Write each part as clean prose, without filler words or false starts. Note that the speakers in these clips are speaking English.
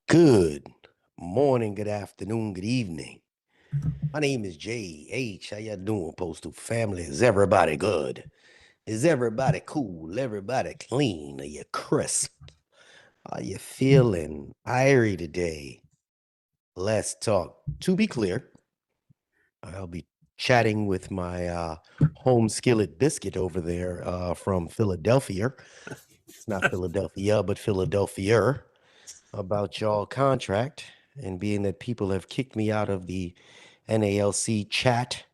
Good morning, good afternoon, good evening. My name is J.H. How y'all doing, Postal family? Is everybody good? Is everybody cool? Everybody clean? Are you crisp? Are you feeling irie today? Let's talk. To be clear, I'll be chatting with my home skillet biscuit over there from Philadelphia. It's not Philadelphia, but Philadelphia. About y'all contract, and being that people have kicked me out of the NALC chat,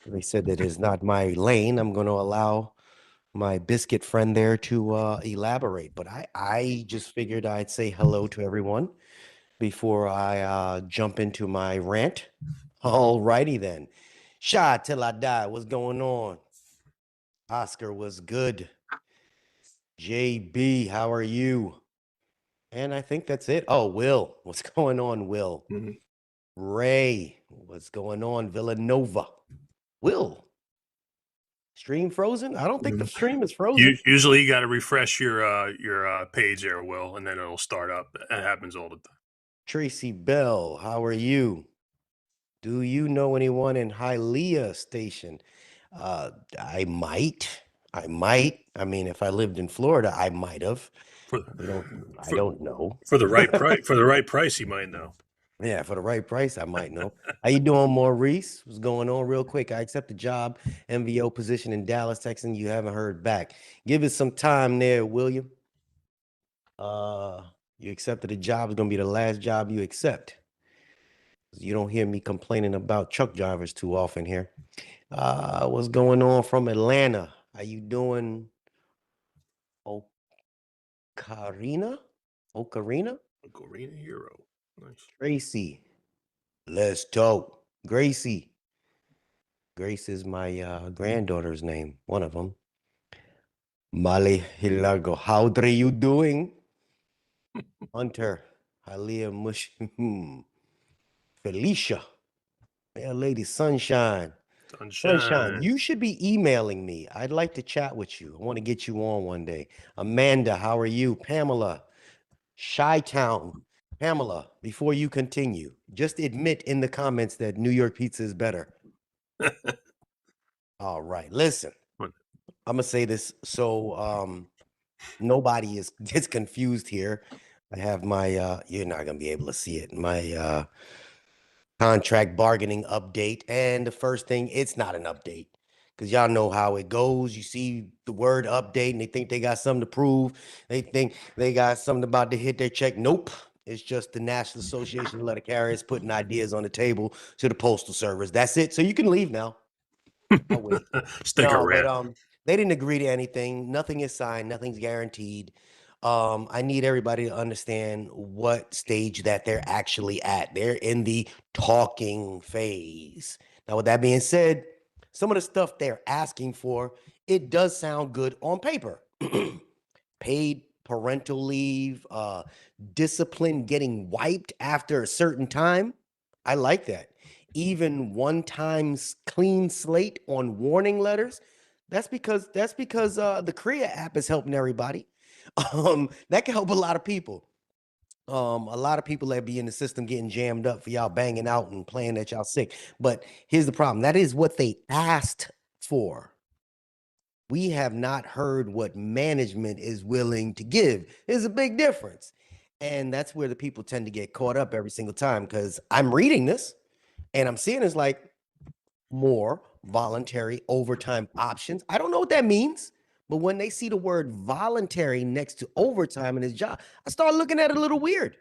they said that is not my lane. I'm going to allow my biscuit friend there to elaborate. But I just figured I'd say hello to everyone before I jump into my rant. All righty then. Shy till I die. What's going on? Oscar was good. JB, how are you? And I think that's it. Oh, Will, what's going on, Will? Ray, what's going on? Villanova. Will, stream frozen? I don't think the stream is frozen. Usually you got to refresh your page there, Will, and then it'll start up. That happens all the time. Tracy Bell, how are you? Do you know anyone in Hialeah Station? I might. I mean, if I lived in Florida, I might have. I don't know. For the right price, for the right price, you might know. Yeah, for the right price, I might know. How you doing, Maurice? What's going on? Real quick, I accept the job, MVO position in Dallas, Texas. You haven't heard back. Give it some time there, will you? You accepted a job. It's gonna be the last job you accept. You don't hear me complaining about truck drivers too often here. What's going on from Atlanta? How you doing? Ocarina? Ocarina? Ocarina Hero. Nice. Tracy. Let's talk. Gracie. Grace is my granddaughter's name, one of them. Mali Hilago. How are you doing? Hunter. Halia Mush. Felicia. Yeah, Lady Sunshine. Sunshine, you should be emailing me. I'd like to chat with you. I want to get you on one day. Amanda, how are you? Pamela. Chi-Town. Pamela, before you continue, just admit in the comments that New York pizza is better. All right, listen. I'm gonna say this so nobody gets confused here. I have my you're not gonna be able to see it. My contract bargaining update. And the first thing, it's not an update. Because y'all know how it goes. You see the word update and they think they got something to prove. They think they got something about to hit their check. Nope. It's just the National Association of Letter Carriers putting ideas on the table to the Postal Service. That's it. So you can leave now. I'll wait. Stick around. But they didn't agree to anything. Nothing is signed. Nothing's guaranteed. I need everybody to understand what stage that they're actually at. They're in the talking phase. Now, with that being said, some of the stuff they're asking for, it does sound good on paper. Paid parental leave, discipline getting wiped after a certain time. I like that. Even one times clean slate on warning letters. That's because the CREA app is helping everybody. That can help a lot of people. A lot of people that be in the system getting jammed up for y'all banging out and playing that y'all sick. But here's the problem. That is what they asked for. We have not heard what management is willing to give. There's a big difference. And that's where the people tend to get caught up every single time because I'm reading this and I'm seeing it's like more voluntary overtime options. I don't know what that means, but when they see the word voluntary next to overtime in his job, I start looking at it a little weird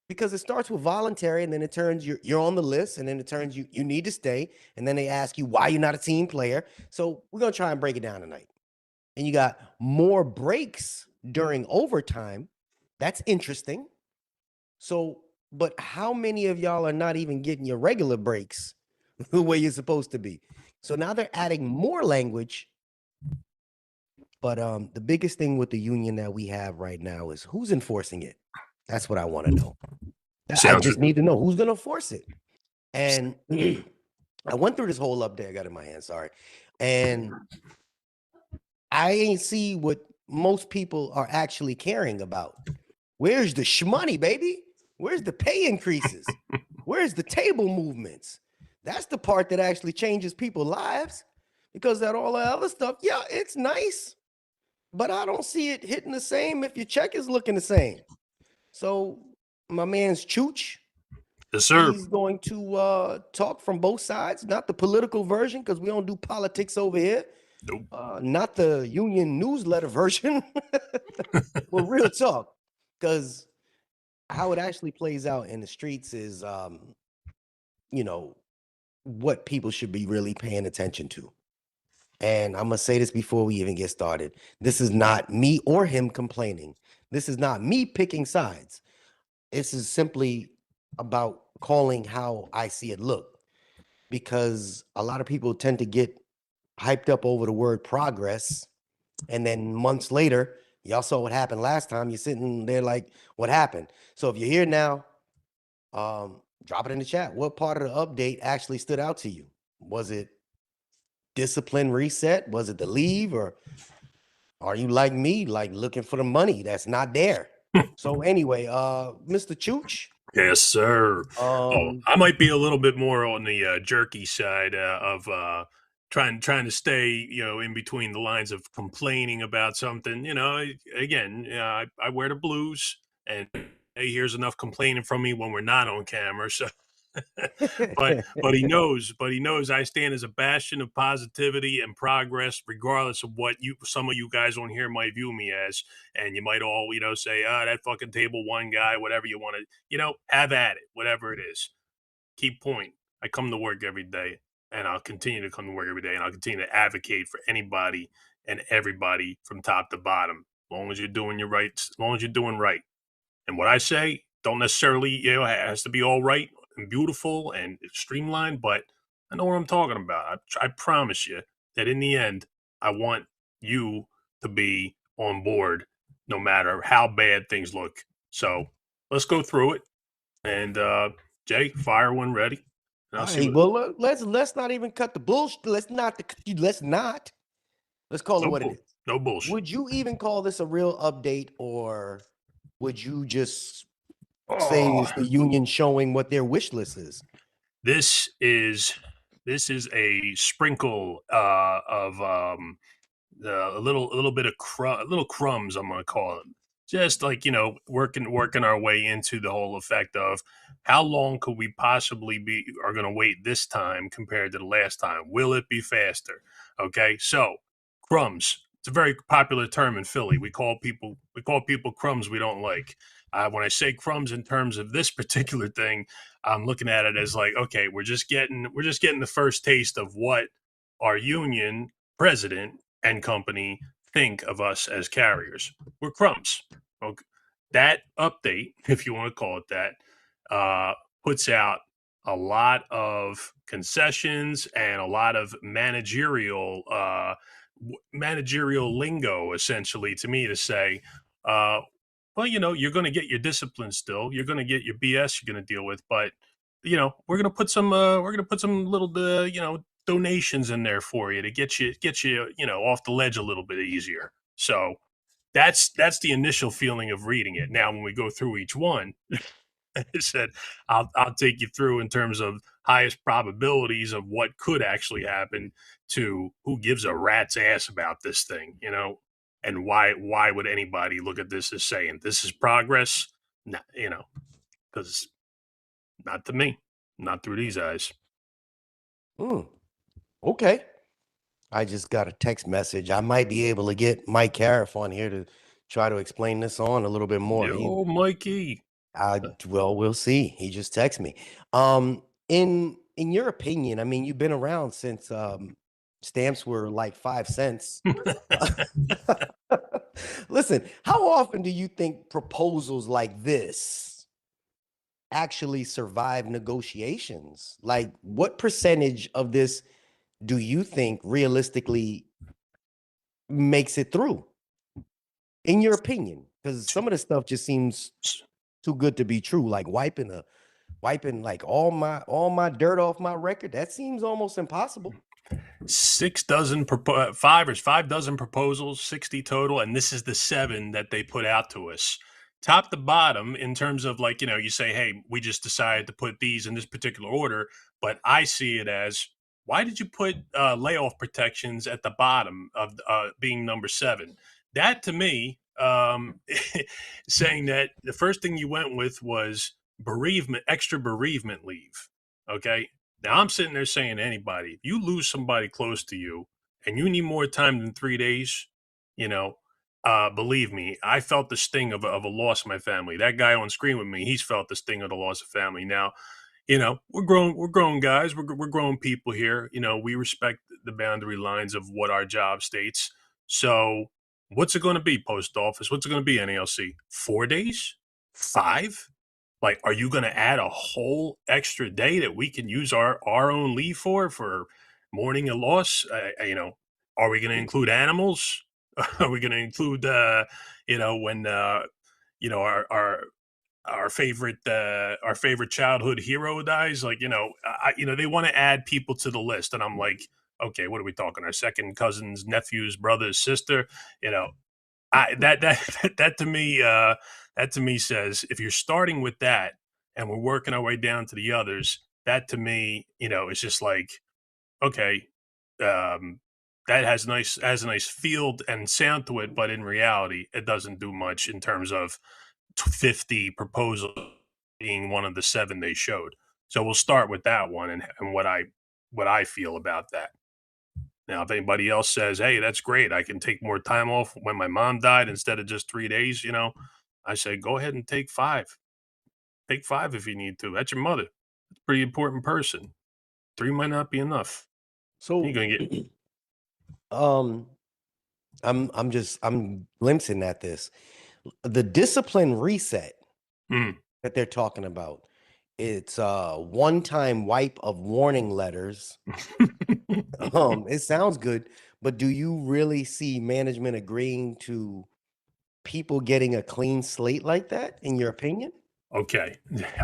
because it starts with voluntary and then it turns you're on the list and then it turns you need to stay and then they ask you why you're not a team player. So we're going to try and break it down tonight. And you got more breaks during overtime. That's interesting. So, but how many of y'all are not even getting your regular breaks the way you're supposed to be? So now they're adding more language. But the biggest thing with the union that we have right now is who's enforcing it. That's what I want to know. I just need to know who's going to enforce it. And I went through this whole update I got in my hand, sorry. And I ain't see what most people are actually caring about. Where's the shmoney, baby? Where's the pay increases? Where's the table movements? That's the part that actually changes people's lives, because that all the other stuff, yeah, it's nice, but I don't see it hitting the same if your check is looking the same. So my man's Chooch, Yes, sir. he's going to talk from both sides, not the political version, because we don't do politics over here. Nope. Not the union newsletter version. Well, real talk, because how it actually plays out in the streets is, you know, what people should be really paying attention to. And I'm gonna say this before we even get started. This is not me or him complaining. This is not me picking sides. This is simply about calling how I see it look, because a lot of people tend to get hyped up over the word progress, and then months later, y'all saw what happened last time. You're sitting there like, what happened? So if you're here now, drop it in the chat. What part of the update actually stood out to you? Was it discipline reset? Was it the leave? Or are you like me, like looking for the money that's not there? So anyway, Mr. Chooch, Yes, sir. Oh, um, I might be a little bit more on the jerky side of trying to stay, in between the lines of complaining about something. Again, I wear the blues, and hey, here's enough complaining from me when we're not on camera. So, but he knows I stand as a bastion of positivity and progress, regardless of what some of you guys on here might view me as. And you might all, say, that fucking table one guy, whatever you want to, have at it, whatever it is. Keep point. I come to work every day, and I'll continue to come to work every day, and I'll continue to advocate for anybody and everybody from top to bottom. As long as you're doing your right, as long as you're doing right. And what I say don't necessarily, it has to be all right and beautiful and streamlined, but I know what I'm talking about. I promise you that in the end, I want you to be on board no matter how bad things look. So let's go through it. And Jay, fire one ready. And I'll all see right. what. Well, let's not even cut the bullshit. Let's call it No what it bull, is. no bullshit. Would you even call this a real update, or would you just say Oh, it's the union showing what their wish list is? this is this is a sprinkle of a little bit of little crumbs. I'm gonna call it, just like working our way into the whole effect of how long could we possibly are gonna wait this time compared to the last time? Will it be faster? Okay, so crumbs. It's a very popular term in Philly. We call people crumbs we don't like. When I say crumbs in terms of this particular thing, I'm looking at it as like, okay, we're just getting the first taste of what our union president and company think of us as carriers. We're crumbs. Okay. That update, if you want to call it that, puts out a lot of concessions and a lot of managerial lingo, essentially, to me to say, well, you're going to get your discipline still. You're going to get your BS you're going to deal with, but we're going to put some little donations in there for you to get you off the ledge a little bit easier. So that's the initial feeling of reading it. Now, when we go through each one, I said I'll take you through in terms of highest probabilities of what could actually happen to who gives a rat's ass about this thing, and why would anybody look at this as saying this is progress? Nah, because not to me, not through these eyes. Hmm. Okay. I just got a text message. I might be able to get Mike Cariff on here to try to explain this on a little bit more. Yo, Mikey. Well, we'll see. He just texted me. In your opinion, I mean, you've been around since stamps were like 5 cents. Listen, how often do you think proposals like this actually survive negotiations? Like, what percentage of this do you think realistically makes it through, in your opinion? Because some of the stuff just seems too good to be true. Like wiping like all my dirt off my record. That seems almost impossible. 5 dozen proposals, 60 total, and this is the 7 that they put out to us. top to bottom in terms of like, you say, hey, we just decided to put these in this particular order, but I see it as, why did you put layoff protections at the bottom of being number 7? That to me, saying that the first thing you went with was bereavement, extra bereavement leave. Okay. Now I'm sitting there saying to anybody, if you lose somebody close to you and you need more time than 3 days, you know, believe me, I felt the sting of a loss of my family. That guy on screen with me, he's felt the sting of the loss of family. Now, we're grown guys, we're grown people here. We respect the boundary lines of what our job states. So, what's it going to be, post office? What's it going to be, NALC? 4 days? 5? Like, are you going to add a whole extra day that we can use our own leave for mourning a loss? Are we going to include animals? Are we going to include, when our favorite childhood hero dies? Like, they want to add people to the list, and I'm like, okay, what are we talking? Our second cousins, nephews, brothers, sister? You know, I that to me that to me says, if you're starting with that and we're working our way down to the others, that to me, it's just like, okay, um, that has a nice feel and sound to it, but in reality, it doesn't do much in terms of 50 proposals being one of the 7 they showed. So we'll start with that one and what I feel about that. Now, if anybody else says, "Hey, that's great. I can take more time off when my mom died instead of just 3 days," I say, go ahead and take 5. Take 5 if you need to. That's your mother. It's a pretty important person. 3 might not be enough. You're So, gonna get um, I'm glimpsing at this. The discipline reset mm. that they're talking about. It's a one-time wipe of warning letters. It sounds good, but do you really see management agreeing to people getting a clean slate like that, in your opinion? Okay.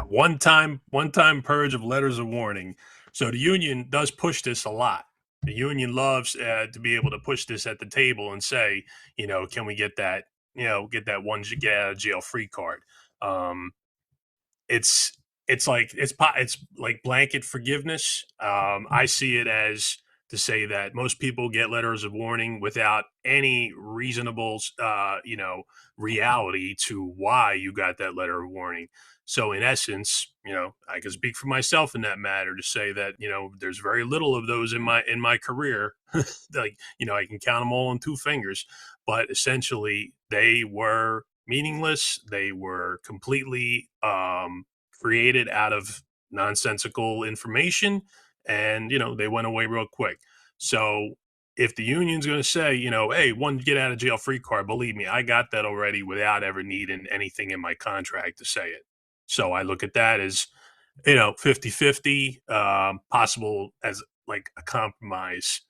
One time purge of letters of warning. So the union does push this a lot. The union loves to be able to push this at the table and say, can we get that, get that one get out of jail free card. Um, it's it's like blanket forgiveness. I see it as to say that most people get letters of warning without any reasonable, reality to why you got that letter of warning. So in essence, I can speak for myself in that matter to say that there's very little of those in my career. Like I can count them all on 2 fingers, but essentially they were meaningless. They were completely created out of nonsensical information, and they went away real quick. So if the union's going to say, hey, one get out of jail free card, believe me, I got that already without ever needing anything in my contract to say it. So I look at that as 50-50, possible as like a compromise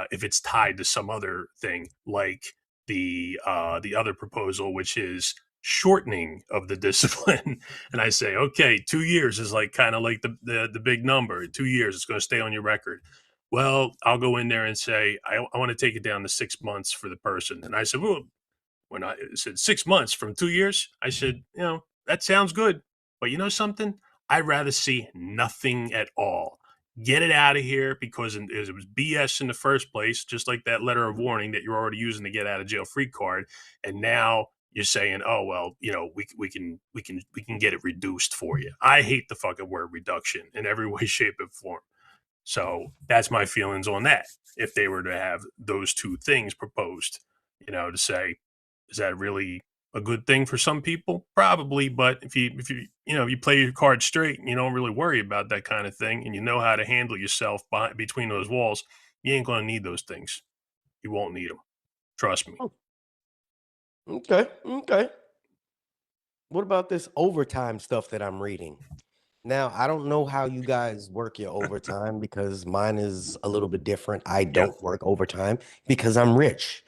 if it's tied to some other thing like the other proposal, which is shortening of the discipline. And I say, okay, 2 years is like kind of like the big number. 2 years, it's going to stay on your record. Well, I'll go in there and say, I want to take it down to 6 months for the person. And I said, well, when I said 6 months from 2 years, I said, that sounds good. But you know something? I'd rather see nothing at all. Get it out of here because it was BS in the first place, just like that letter of warning that you're already using to get out of jail free card. And now you're saying, oh well, we can get it reduced for you. I hate the fucking word reduction in every way, shape, and form. So that's my feelings on that. If they were to have those 2 things proposed, to say, is that really a good thing for some people? Probably, but if you play your cards straight and you don't really worry about that kind of thing, and you know how to handle yourself between those walls, you ain't going to need those things. You won't need them. Trust me. Oh, okay, okay. What about this overtime stuff that I'm reading? Now, I don't know how you guys work your overtime because mine is a little bit different. I Yep. don't work overtime because I'm rich.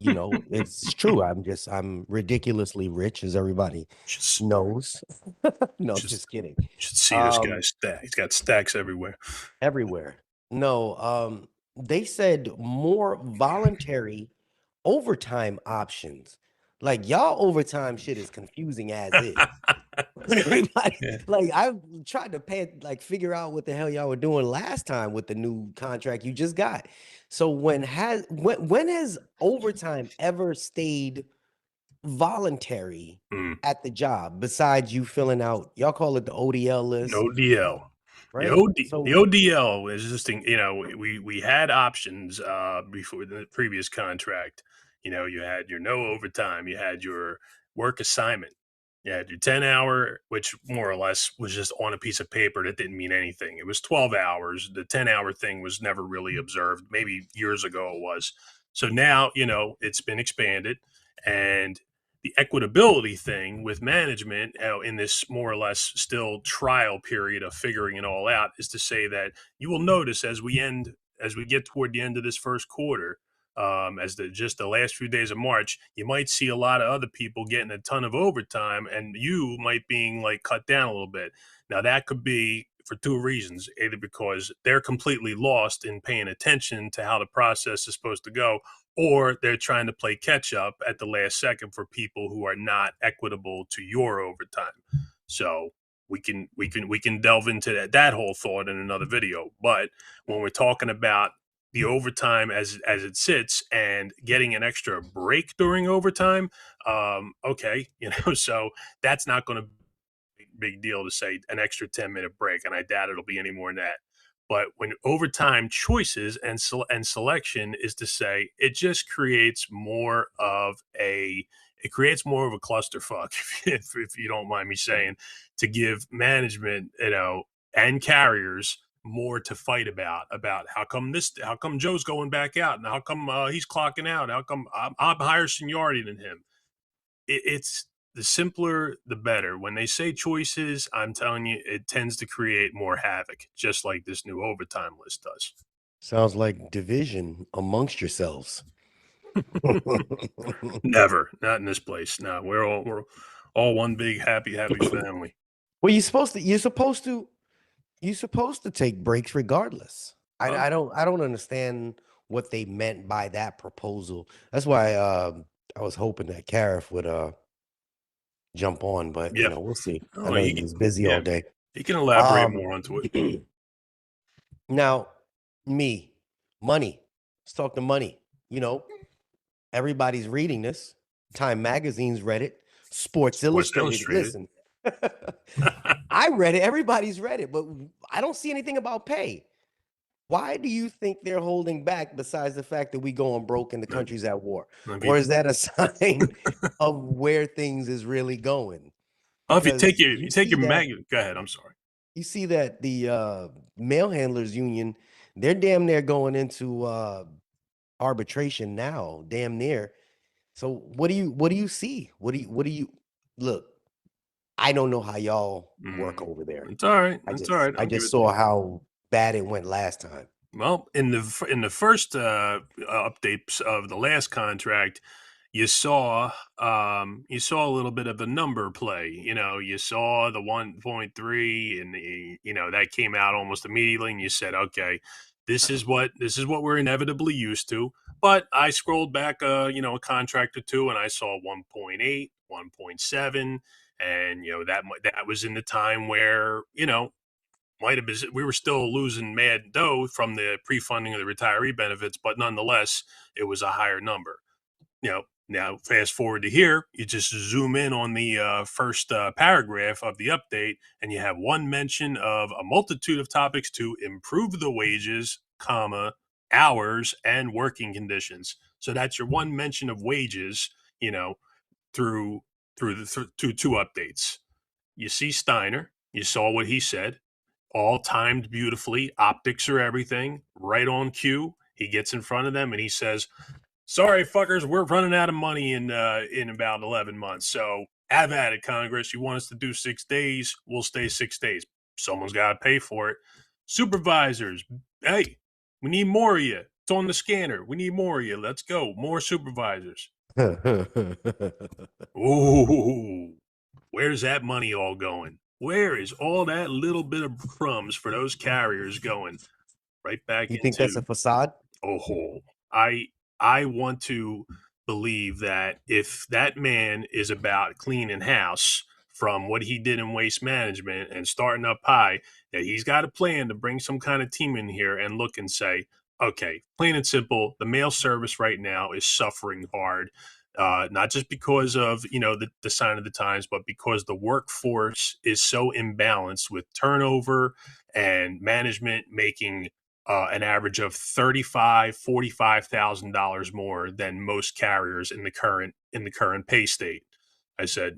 It's true. I'm ridiculously rich, as everybody Just, knows. No, just, just kidding. should see this Um, guy's stack. He's got stacks everywhere. everywhere. No, they said more voluntary overtime options. Like y'all overtime shit is confusing as is. Everybody, Yeah. like I've tried to figure out what the hell y'all were doing last time with the new contract you just got. So when has overtime ever stayed voluntary Mm. at the job besides you filling out, y'all call it the ODL list, ODL. right? The So ODL is just, we had options before the previous contract. You had your no overtime, you had your work assignment, you had your 10-hour, which more or less was just on a piece of paper that didn't mean anything. It was 12 hours. The 10-hour thing was never really observed. Maybe years ago it was. So now, it's been expanded, and the equitability thing with management in this more or less still trial period of figuring it all out is to say that you will notice as we get toward the end of this first quarter, as just the last few days of March, you might see a lot of other people getting a ton of overtime, and you might being like cut down a little bit. Now that could be for two reasons: either because they're completely lost in paying attention to how the process is supposed to go, or they're trying to play catch up at the last second for people who are not equitable to your overtime. So we can delve into that whole thought in another video. But when we're talking about the overtime as it sits and getting an extra break during overtime, okay, so that's not going to be a big deal to say an extra 10-minute break, and I doubt it'll be any more than that. But when overtime choices and selection is to say, it just creates more of a clusterfuck, if you don't mind me saying, to give management, and carriers more to fight about how come Joe's going back out, and how come he's clocking out, how come I'm higher seniority than him. It's the simpler the better. When they say choices, I'm telling you, it tends to create more havoc, just like this new overtime list does. sounds like division amongst yourselves. Never, not in this place. No, we're all one big happy family. Well, you're supposed to take breaks regardless. I, Oh, I don't I don't understand what they meant by that proposal. That's why I was hoping that Cariff would jump on, but yeah. we'll see. I Oh, know he was busy yeah, all day. he can elaborate Um more onto it. now me, money. Let's talk to money. You know, everybody's reading this. Time Magazine's read it. Sports Sports Illustrated. Illustrated. Listen, I read it. Everybody's read it, but I don't see anything about pay. Why do you think they're holding back besides the fact that we going broke and the Uh, country's at war? if you, Or is that a sign of where things is really going? if you take Because your mag, go ahead. I'm sorry. you see that the mail handlers union, they're damn near going into arbitration now, damn near. So what do you see? What do you look? I don't know how y'all work Mm, over there. it's all right. I It's all just right. I I'll give just it to saw you. how bad it went last time. Well, in the first updates of the last contract, you saw a little bit of a number play. You saw the 1.3, and that came out almost immediately, and you said, okay, this is what we're inevitably used to. But I scrolled back, a contract or two, and I saw 1.8, 1.7, and that was in the time where might have been, we were still losing mad dough from the pre-funding of the retiree benefits, but nonetheless, it was a higher number. Now fast forward to here, you just zoom in on the first paragraph of the update, and you have one mention of a multitude of topics to improve the wages, comma, hours, and working conditions. So that's your one mention of wages, through through two updates. You see Steiner, you saw what he said, all timed beautifully. Optics are everything, right on cue. He gets in front of them and he says, "Sorry, fuckers, we're running out of money in about 11 months. So have at it, Congress. You want us to do 6 days? We'll stay 6 days. Someone's got to pay for it. Supervisors, hey, we need more of you. It's on the scanner. We need more of you. Let's go. More supervisors. Ooh, where's that money all going? Where is all that little bit of crumbs for those carriers going? Right back You think that's a into, facade? oh, I I want to believe that if that man is about cleaning house from what he did in waste management and starting up high, that he's got a plan to bring some kind of team in here and look and say, okay, plain and simple, the mail service right now is suffering hard. Not just because of the sign of the times, but because the workforce is so imbalanced with turnover and management making an average of $45,000 more than most carriers in the current pay state. I said,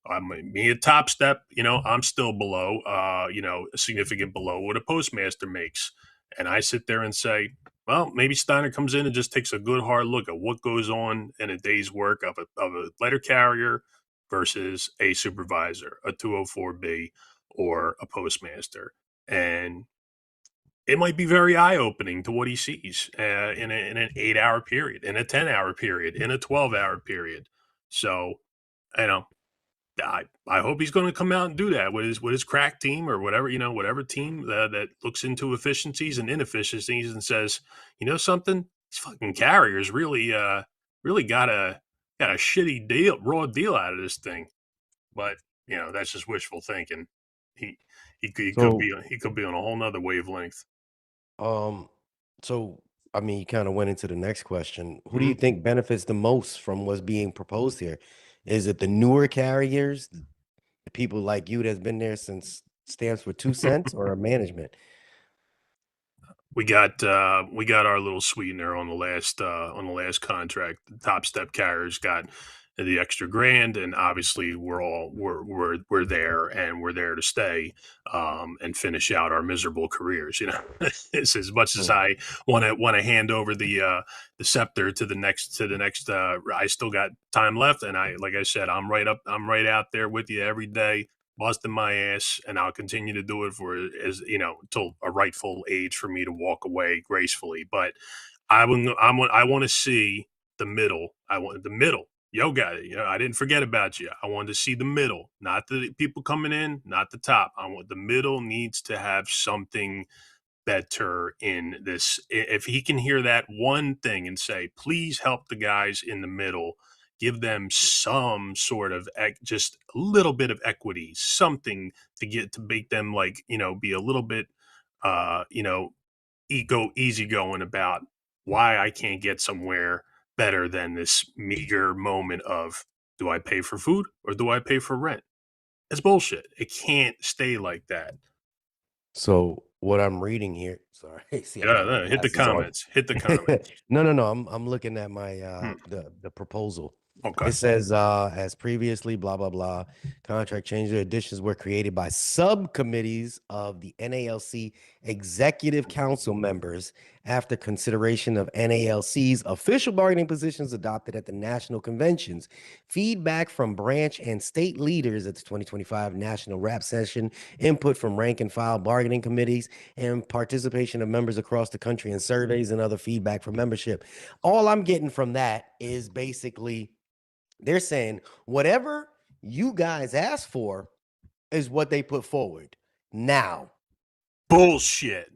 I'm me a top step. I'm still below, significant below what a postmaster makes. And I sit there and say, well, maybe Steiner comes in and just takes a good hard look at what goes on in a day's work of a letter carrier versus a supervisor, a 204B, or a postmaster. And it might be very eye opening to what he sees in an 8 hour period, in a 10 hour period, in a 12 hour period. So, you know, I hope he's going to come out and do that with his crack team or whatever, whatever team that looks into efficiencies and inefficiencies and says, something, these fucking carriers really got a shitty raw deal out of this thing. But that's just wishful thinking. He So, he could be on a whole nother wavelength. um, so I mean, you kind of went into the next question. Who do Hmm. you think benefits the most from what's being proposed here? Is it the newer carriers, the people like you that's been there since stamps were 2 cents, or management? We got our little sweetener on the last contract. The top step carriers got the extra grand, and obviously we're there and we're there to stay and finish out our miserable careers. It's as much as Mm. I want to hand over the scepter to the next. I still got time left, and like I said, I'm right out there with you every day, busting my ass, and I'll continue to do it for as until a rightful age for me to walk away gracefully. But I want to see the middle. I want the middle. Yo, guy, I didn't forget about you. I want to see the middle, not the people coming in, not the top. I want the middle needs to have something better in this. If he can hear that one thing and say, please help the guys in the middle, give them some sort of just a little bit of equity, something to make them like, be a little bit, uh, you know, easygoing about why I can't get somewhere better than this meager moment of, do I pay for food or do I pay for rent? It's bullshit. It can't stay like that. So what I'm reading here, sorry, see, I Yeah, got my hit the glasses on. comments. Hit the comments. No. I'm looking at my Hmm. the proposal. Okay. It says as previously, blah blah blah. Contract changes or additions were created by subcommittees of the NALC executive council members after consideration of NALC's official bargaining positions adopted at the national conventions. Feedback from branch and state leaders at the 2025 National Rap Session, input from rank and file bargaining committees, and participation of members across the country in surveys and other feedback from membership. All I'm getting from that is basically they're saying whatever you guys ask for is what they put forward. Now, Bullshit.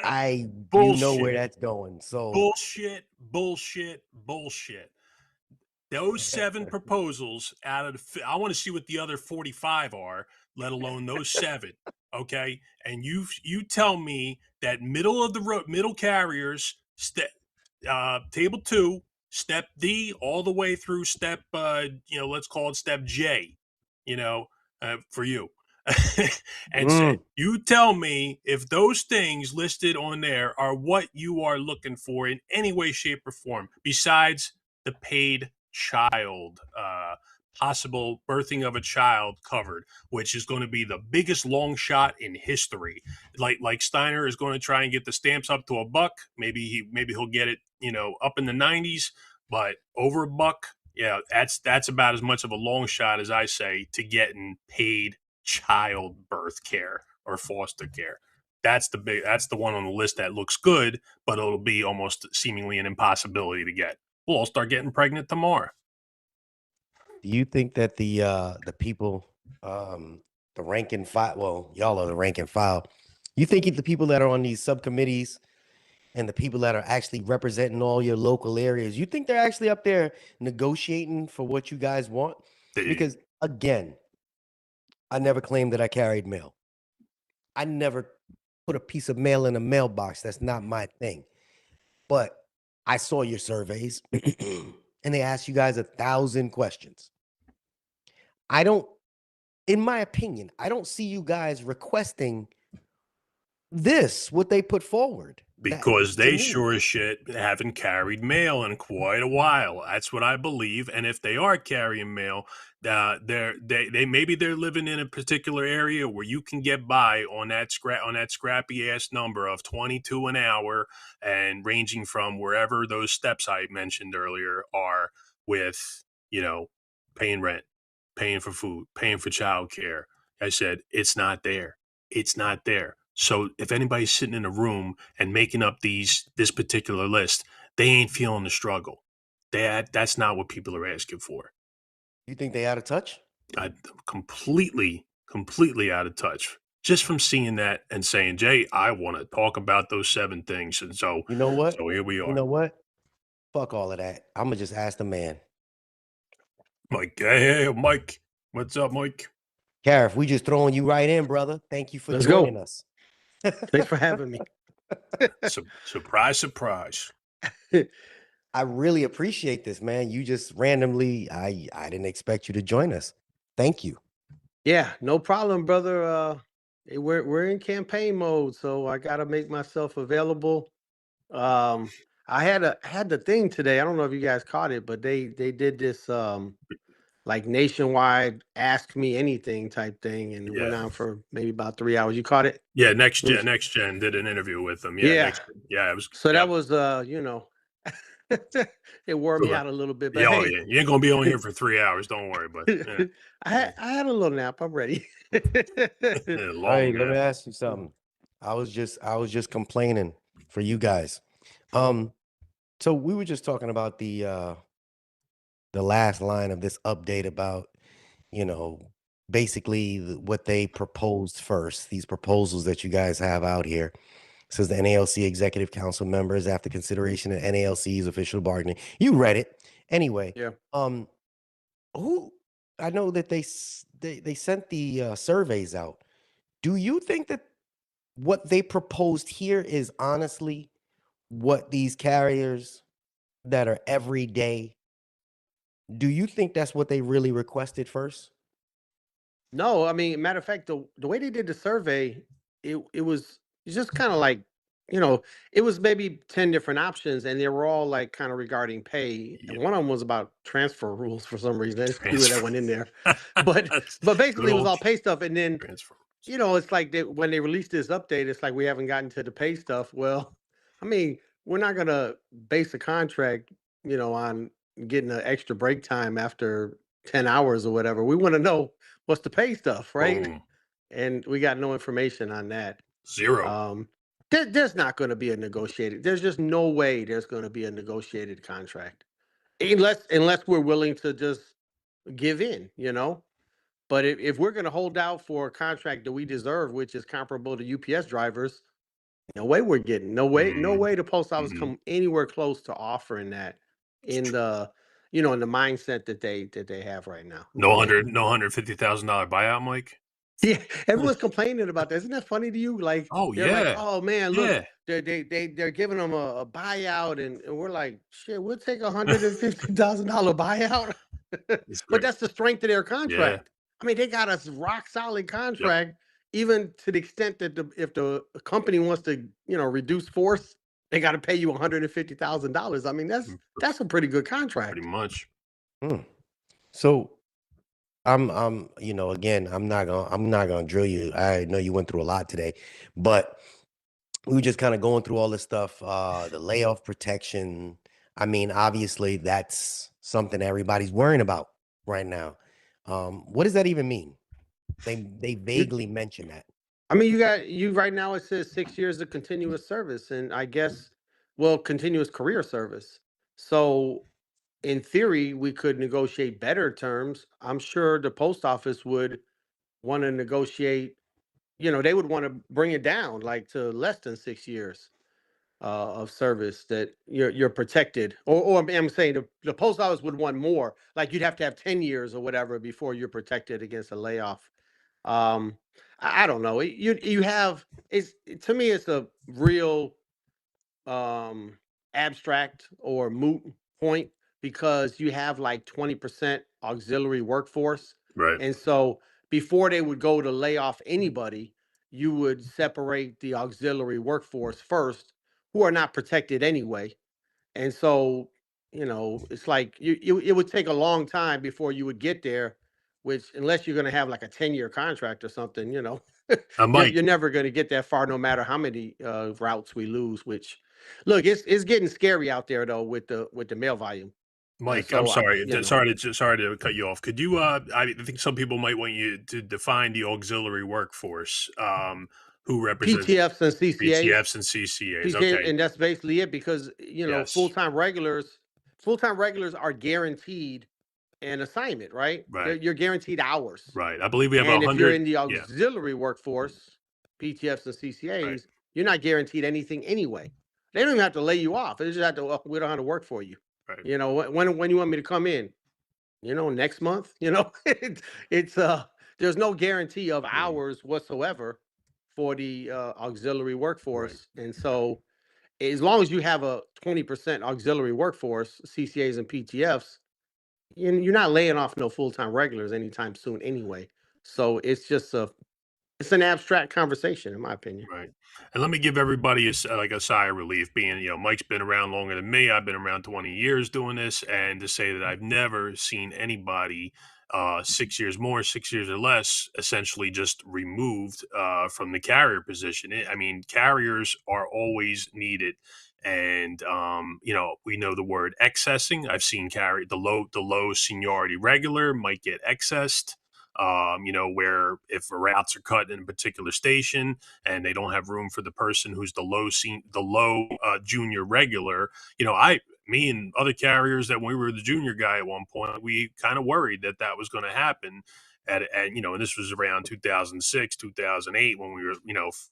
I you know where Bullshit. that's going. So Bullshit. Bullshit. Bullshit. Those seven proposals out of I want to see what the other 45 are, let alone those seven. Okay. And you tell me that middle of the road, middle carriers, table two, step D, all the way through step, let's call it step J, for you. And say, mm, you tell me if those things listed on there are what you are looking for in any way, shape, or form, besides the paid child, possible birthing of a child covered, which is going to be the biggest long shot in history. Like Steiner is going to try and get the stamps up to a buck. Maybe he'll get it, up in the 90s, but over a buck, yeah, that's about as much of a long shot as I say to getting paid childbirth care or foster care. That's the one on the list that looks good, but it'll be almost seemingly an impossibility to get. We'll all start getting pregnant tomorrow. do you think that the people, the rank and file, well, y'all are the rank and file. You think the people that are on these subcommittees and the people that are actually representing all your local areas, you think they're actually up there negotiating for what you guys want? They, Because again, I never claimed that I carried mail. I never put a piece of mail in a mailbox. That's not my thing. But I saw your surveys and they asked you guys 1,000 questions. I don't, in my opinion, I don't see you guys requesting this, what they put forward. That because to they me, sure as shit haven't carried mail in quite a while. That's what I believe. And if they are carrying mail, they maybe they're living in a particular area where you can get by on that scrappy ass number of 22 an hour, and ranging from wherever those steps I mentioned earlier are, with, paying rent, paying for food, paying for childcare. I said it's not there. It's not there. So if anybody's sitting in a room and making up this particular list, they ain't feeling the struggle. That's not what people are asking for. you think they out of touch? I completely out of touch just from seeing that and saying, Jay, I want to talk about those 7 things. And so, You know what? here we You are. know what? Fuck all of that. I'm gonna just ask the man. Mike, hey, Mike, what's up, Mike? Cariff, we just throwing you right in, brother. Thank you for Let's joining go. us. Thanks for having me. Surprise, surprise. I really appreciate this, man. You just randomly, I didn't expect you to join us. Thank you. Yeah, no problem, brother. We're in campaign mode, so I gotta make myself available. I had the thing today. I don't know if you guys caught it, but they did this like nationwide ask me anything type thing, and it went Yeah. on for maybe about 3 hours. You caught it? Yeah, It was Next Gen did an interview with them. Yeah, yeah. yeah, it was, So yeah. that was it wore me out a little bit, but Yeah, oh hey. yeah, you ain't gonna be on here for 3 hours. Don't worry, but I had a little nap. I'm ready. Hey, long let me nap. ask you something. I was just complaining for you guys. Um, so we were just talking about the last line of this update about, you know, basically what they proposed first, these proposals that you guys have out here. It says the NALC Executive Council members, after consideration of NALC's official bargaining. You read it. Anyway, Yeah. who I know that they sent the surveys out. Do you think that what they proposed here is honestly what these carriers that are every day, do you think that's what they really requested first? No, I mean, matter of fact, the way they did the survey, it was just kind of like, you know, it was maybe 10 different options, and they were all like kind of regarding pay. And Yep. one of them was about transfer rules for some reason. I just threw that Transfer. one in there. But That's but good basically it was old all pay stuff. And then, transfer. it's like when they released this update, it's like we haven't gotten to the pay stuff. Well, I mean, we're not gonna base a contract, on getting an extra break time after 10 hours or whatever. We want to know what's the pay stuff, right? Boom. And we got no information on that. Zero. Um, there's not going to be a negotiated. There's just no way there's going to be a negotiated contract, unless we're willing to just give in. But if we're going to hold out for a contract that we deserve, which is comparable to UPS drivers, no way we're getting. No Mm, way the post office mhm. come anywhere close to offering that in the mindset that they have right now. No way. No $150,000 buyout, Mike. Yeah, everyone's complaining about that. Isn't that funny to you? Like Oh they're like, yeah, "Oh man, look, yeah. they're giving them a buyout," and we're like, "Shit, we'll take $150,000 buyout." It's But great. that's the strength of their Yeah. contract. I mean, they got a rock solid Yep. contract, even to the extent that if the company wants to, reduce force, they got to pay you $150,000. I mean, that's a pretty good Pretty contract. much. Hmm. So again, I'm not gonna drill you. I know you went through a lot today, but we were just kind of going through all this stuff, the layoff protection. I mean, obviously that's something everybody's worrying about right now. What does that even mean? They You, vaguely mention that. I mean, you right now. It says 6 years of continuous service, and I guess, well, continuous career service. So, in theory, we could negotiate better terms. I'm sure the post office would want to negotiate. They would want to bring it down, like to less than 6 years. of service, that you're protected. Or I'm saying the post office would want more. Like you'd have to have 10 years or whatever before you're protected against a layoff. Um, I don't know. You have it's to me it's a real um abstract or moot point, because you have like 20% auxiliary workforce. Right. And so before they would go to lay off anybody, you would separate the auxiliary workforce first, who are not protected anyway. And so, it's like it would take a long time before you would get there, which, unless you're going to have like a 10-year contract or something, you're, Mike, you're never going to get that far, no matter how many routes we lose. Which, look, it's getting scary out there though with the mail volume. Mike, I'm So sorry. Sorry to cut you off. Could you? I think some people might want you to define the auxiliary workforce. Who represents PTFs and CCAs, BTFs and CCAs? PTA, Okay. and that's basically it, because Yes. full-time regulars are guaranteed an assignment, right? Right. You're guaranteed hours. Right. I believe we have And if you're 100. in the Yeah. auxiliary workforce, PTFs and Right. CCAs, you're not guaranteed anything anyway. They don't even have to lay you off. They just have to, "Oh, we don't have to work for you. Right. When you want me to come in, next month, it's there's no guarantee of hours whatsoever for the auxiliary Right. workforce. And so as long as you have a 20% auxiliary workforce, CCAs and PTFs, you're not laying off no full-time regulars anytime soon anyway. So it's an abstract conversation, in my opinion. Right. And let me give everybody like a sigh of relief, being, Mike's been around longer than me. I've been around 20 years doing this, and to say that I've never seen anybody 6 years more, 6 years or less, essentially just removed from the carrier position. I mean, carriers are always needed. And we know the word excessing. I've seen the low seniority regular might get excessed. Where if routes are cut in a particular station and they don't have room for the person who's the low junior regular, me and other carriers that when we were the junior guy at one point, we kind of worried that that was going to happen. And this was around 2006, 2008, when we were,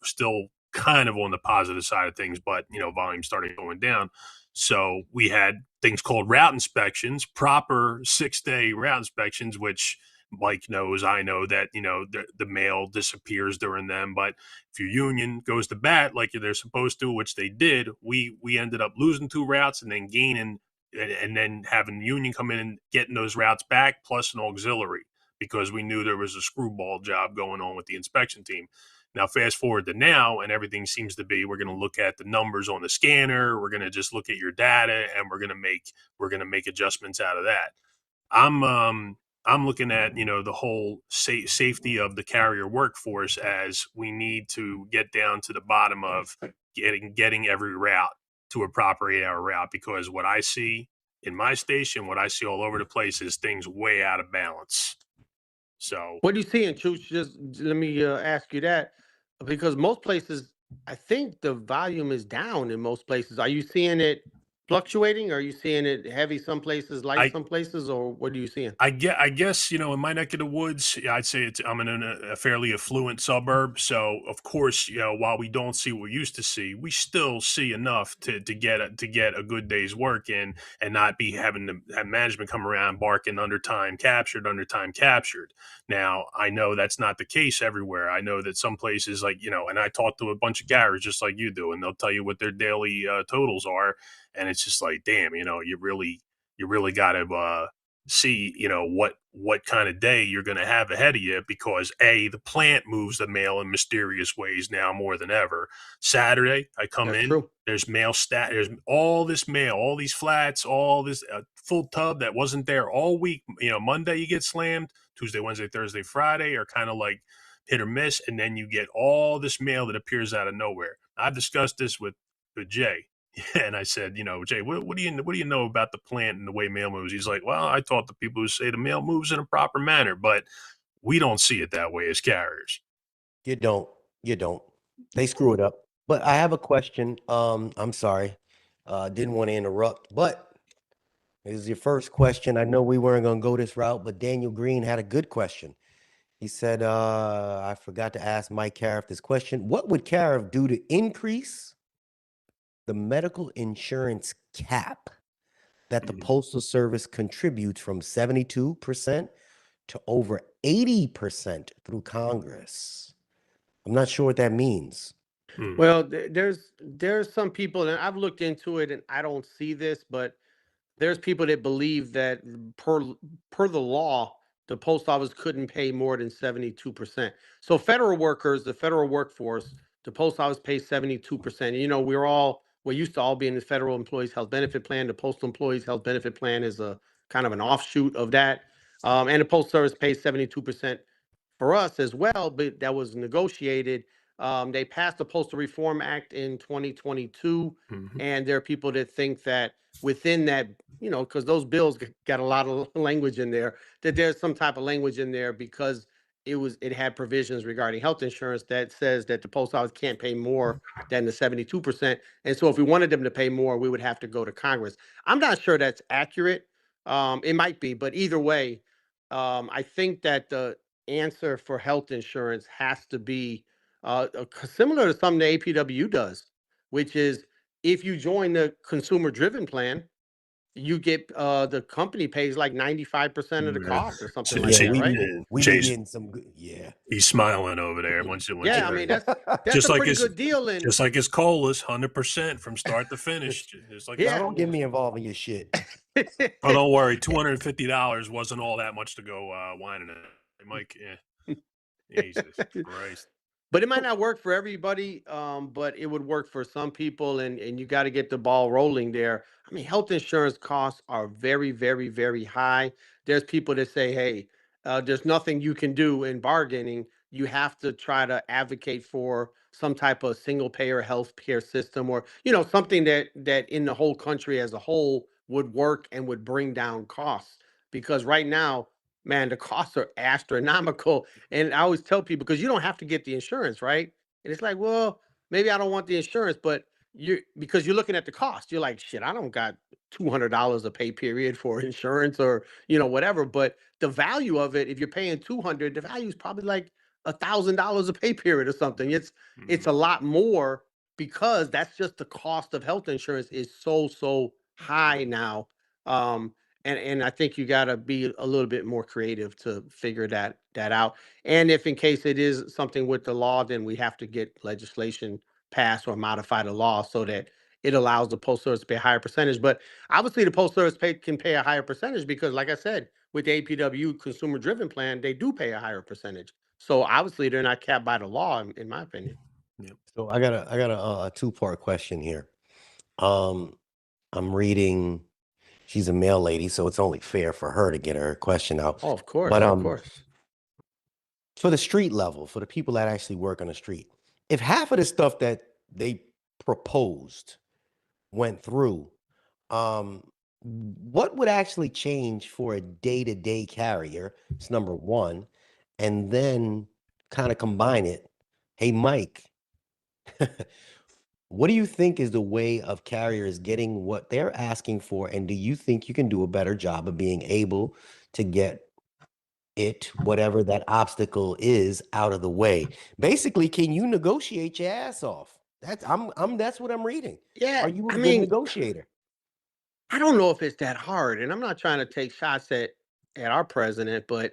still kind of on the positive side of things, but, volume started going down. So we had things called route inspections, proper 6-day route inspections, which Mike knows, I know that, the mail disappears during them. But if your union goes to bat like they're supposed to, which they did, we ended up losing 2 routes and then gaining, and then having the union come in and getting those routes back plus an auxiliary, because we knew there was a screwball job going on with the inspection team. Now, fast forward to now, and everything seems to be, we're going to look at the numbers on the scanner. We're going to just look at your data, and we're going to make adjustments out of that. I'm looking at, the whole safety of the carrier workforce, as we need to get down to the bottom of getting every route to a proper 8-hour route, because what I see in my station, what I see all over the place, is things way out of balance. So What do you see in Chooch? Just let me ask you that, because most places, I think the volume is down in most places. Are you seeing it fluctuating? Are you seeing it heavy some places, light I some places, or what are you seeing? I guess, in my neck of the woods, yeah, I'd say I'm in a fairly affluent suburb. So of course, while we don't see what we used to see, we still see enough to get a good day's work in, and not be having to have management come around barking under time captured, under time captured. Now, I know that's not the case everywhere. I know that some places, like, and I talk to a bunch of carriers just like you do, and they'll tell you what their daily totals are, and it's just like, damn, you really got to see, what kind of day you're going to have ahead of you, because the plant moves the mail in mysterious ways now more than ever. Saturday, I come That's in, true. there's there's all this mail, all these flats, all this full tub that wasn't there all week. Monday you get slammed, Tuesday, Wednesday, Thursday, Friday are kind of like hit or miss, and then you get all this mail that appears out of nowhere. I've discussed this with Jay. And I said, Jay, what do you know about the plant and the way mail moves? He's like, well, I taught the people who say the mail moves in a proper manner, but we don't see it that way as carriers. You don't. You don't. They screw it up. But I have a question. I'm sorry. Didn't want to interrupt, but this is your first question. I know we weren't going to go this route, but Daniel Green had a good question. He said, I forgot to ask Mike Cariff this question. What would Cariff do to increase the medical insurance cap that the Mhm. Postal Service contributes from 72% to over 80% through Congress. I'm not sure what that means. Mm. Well, there's some people, and I've looked into it, and I don't see this, but there's people that believe that per the law, the post office couldn't pay more than 72%. So federal workers, the federal workforce, the post office pays 72%. You know, we used to all be in the federal employees health benefit plan. The postal employees health benefit plan is a kind of an offshoot of that. And the postal service pays 72% for us as well, but that was negotiated. They passed the Postal Reform Act in 2022, Mhm. and there are people that think that within that, you know, because those bills got a lot of language in there, that there's some type of language in there because it had provisions regarding health insurance that says that the post office can't pay more than the 72%. And so if we wanted them to pay more, we would have to go to Congress. I'm not sure that's accurate. It might be, but either way, I think that the answer for health insurance has to be similar to something the APW does, which is if you join the consumer driven plan, you get the company pays like 95% of the Yeah. cost or something like Yeah, that, right? we be Chase, getting some good. Yeah. he's smiling over there once Yeah, you I mean heard it. that's Just a like pretty his good deal, and just like his colas, 100% from start to finish. Just like his Y'all yeah. don't get colas. me involved in your shit. Oh, don't worry. $250 wasn't all that much to go whining at. Mike, yeah. Jesus Christ. But it might not work for everybody, but it would work for some people, and you got to get the ball rolling there. I mean, health insurance costs are very, very, very high. There's people that say, "Hey, there's nothing you can do in bargaining. You have to try to advocate for some type of single payer health care system, or something that in the whole country as a whole would work and would bring down costs. Because right now, man, the costs are astronomical, and I always tell people, because you don't have to get the insurance, right? And it's like, well, maybe I don't want the insurance, but because you're looking at the cost, you're like, shit, I don't got $200 a pay period for insurance, or whatever. But the value of it, if you're paying 200, the value is probably like $1,000 a pay period or something. It's Mhm. a lot more, because that's just the cost of health insurance is so high now. And I think you got to be a little bit more creative to figure that out. And if in case it is something with the law, then we have to get legislation passed or modify the law so that it allows the postal service to pay a higher percentage. But obviously, the postal service can pay a higher percentage because, like I said, with the APW consumer driven plan, they do pay a higher percentage. So obviously, they're not capped by the law, in my opinion. Yep. So I got a two-part question here. Um, I'm reading. She's a male lady, so it's only fair for her to get her question out. Oh, of course, But of course. for the street level, for the people that actually work on the street, if half of the stuff that they proposed went through, um, what would actually change for a day-to-day carrier? It's number one, and then kind of combine it. Hey, Mike, what do you think is the way of carriers getting what they're asking for? And do you think you can do a better job of being able to get whatever that obstacle is, out of the way? Basically, can you negotiate your ass off? That's what I'm reading. Yeah, Are you a I good mean, negotiator? I don't know if it's that hard, and I'm not trying to take shots at our president, but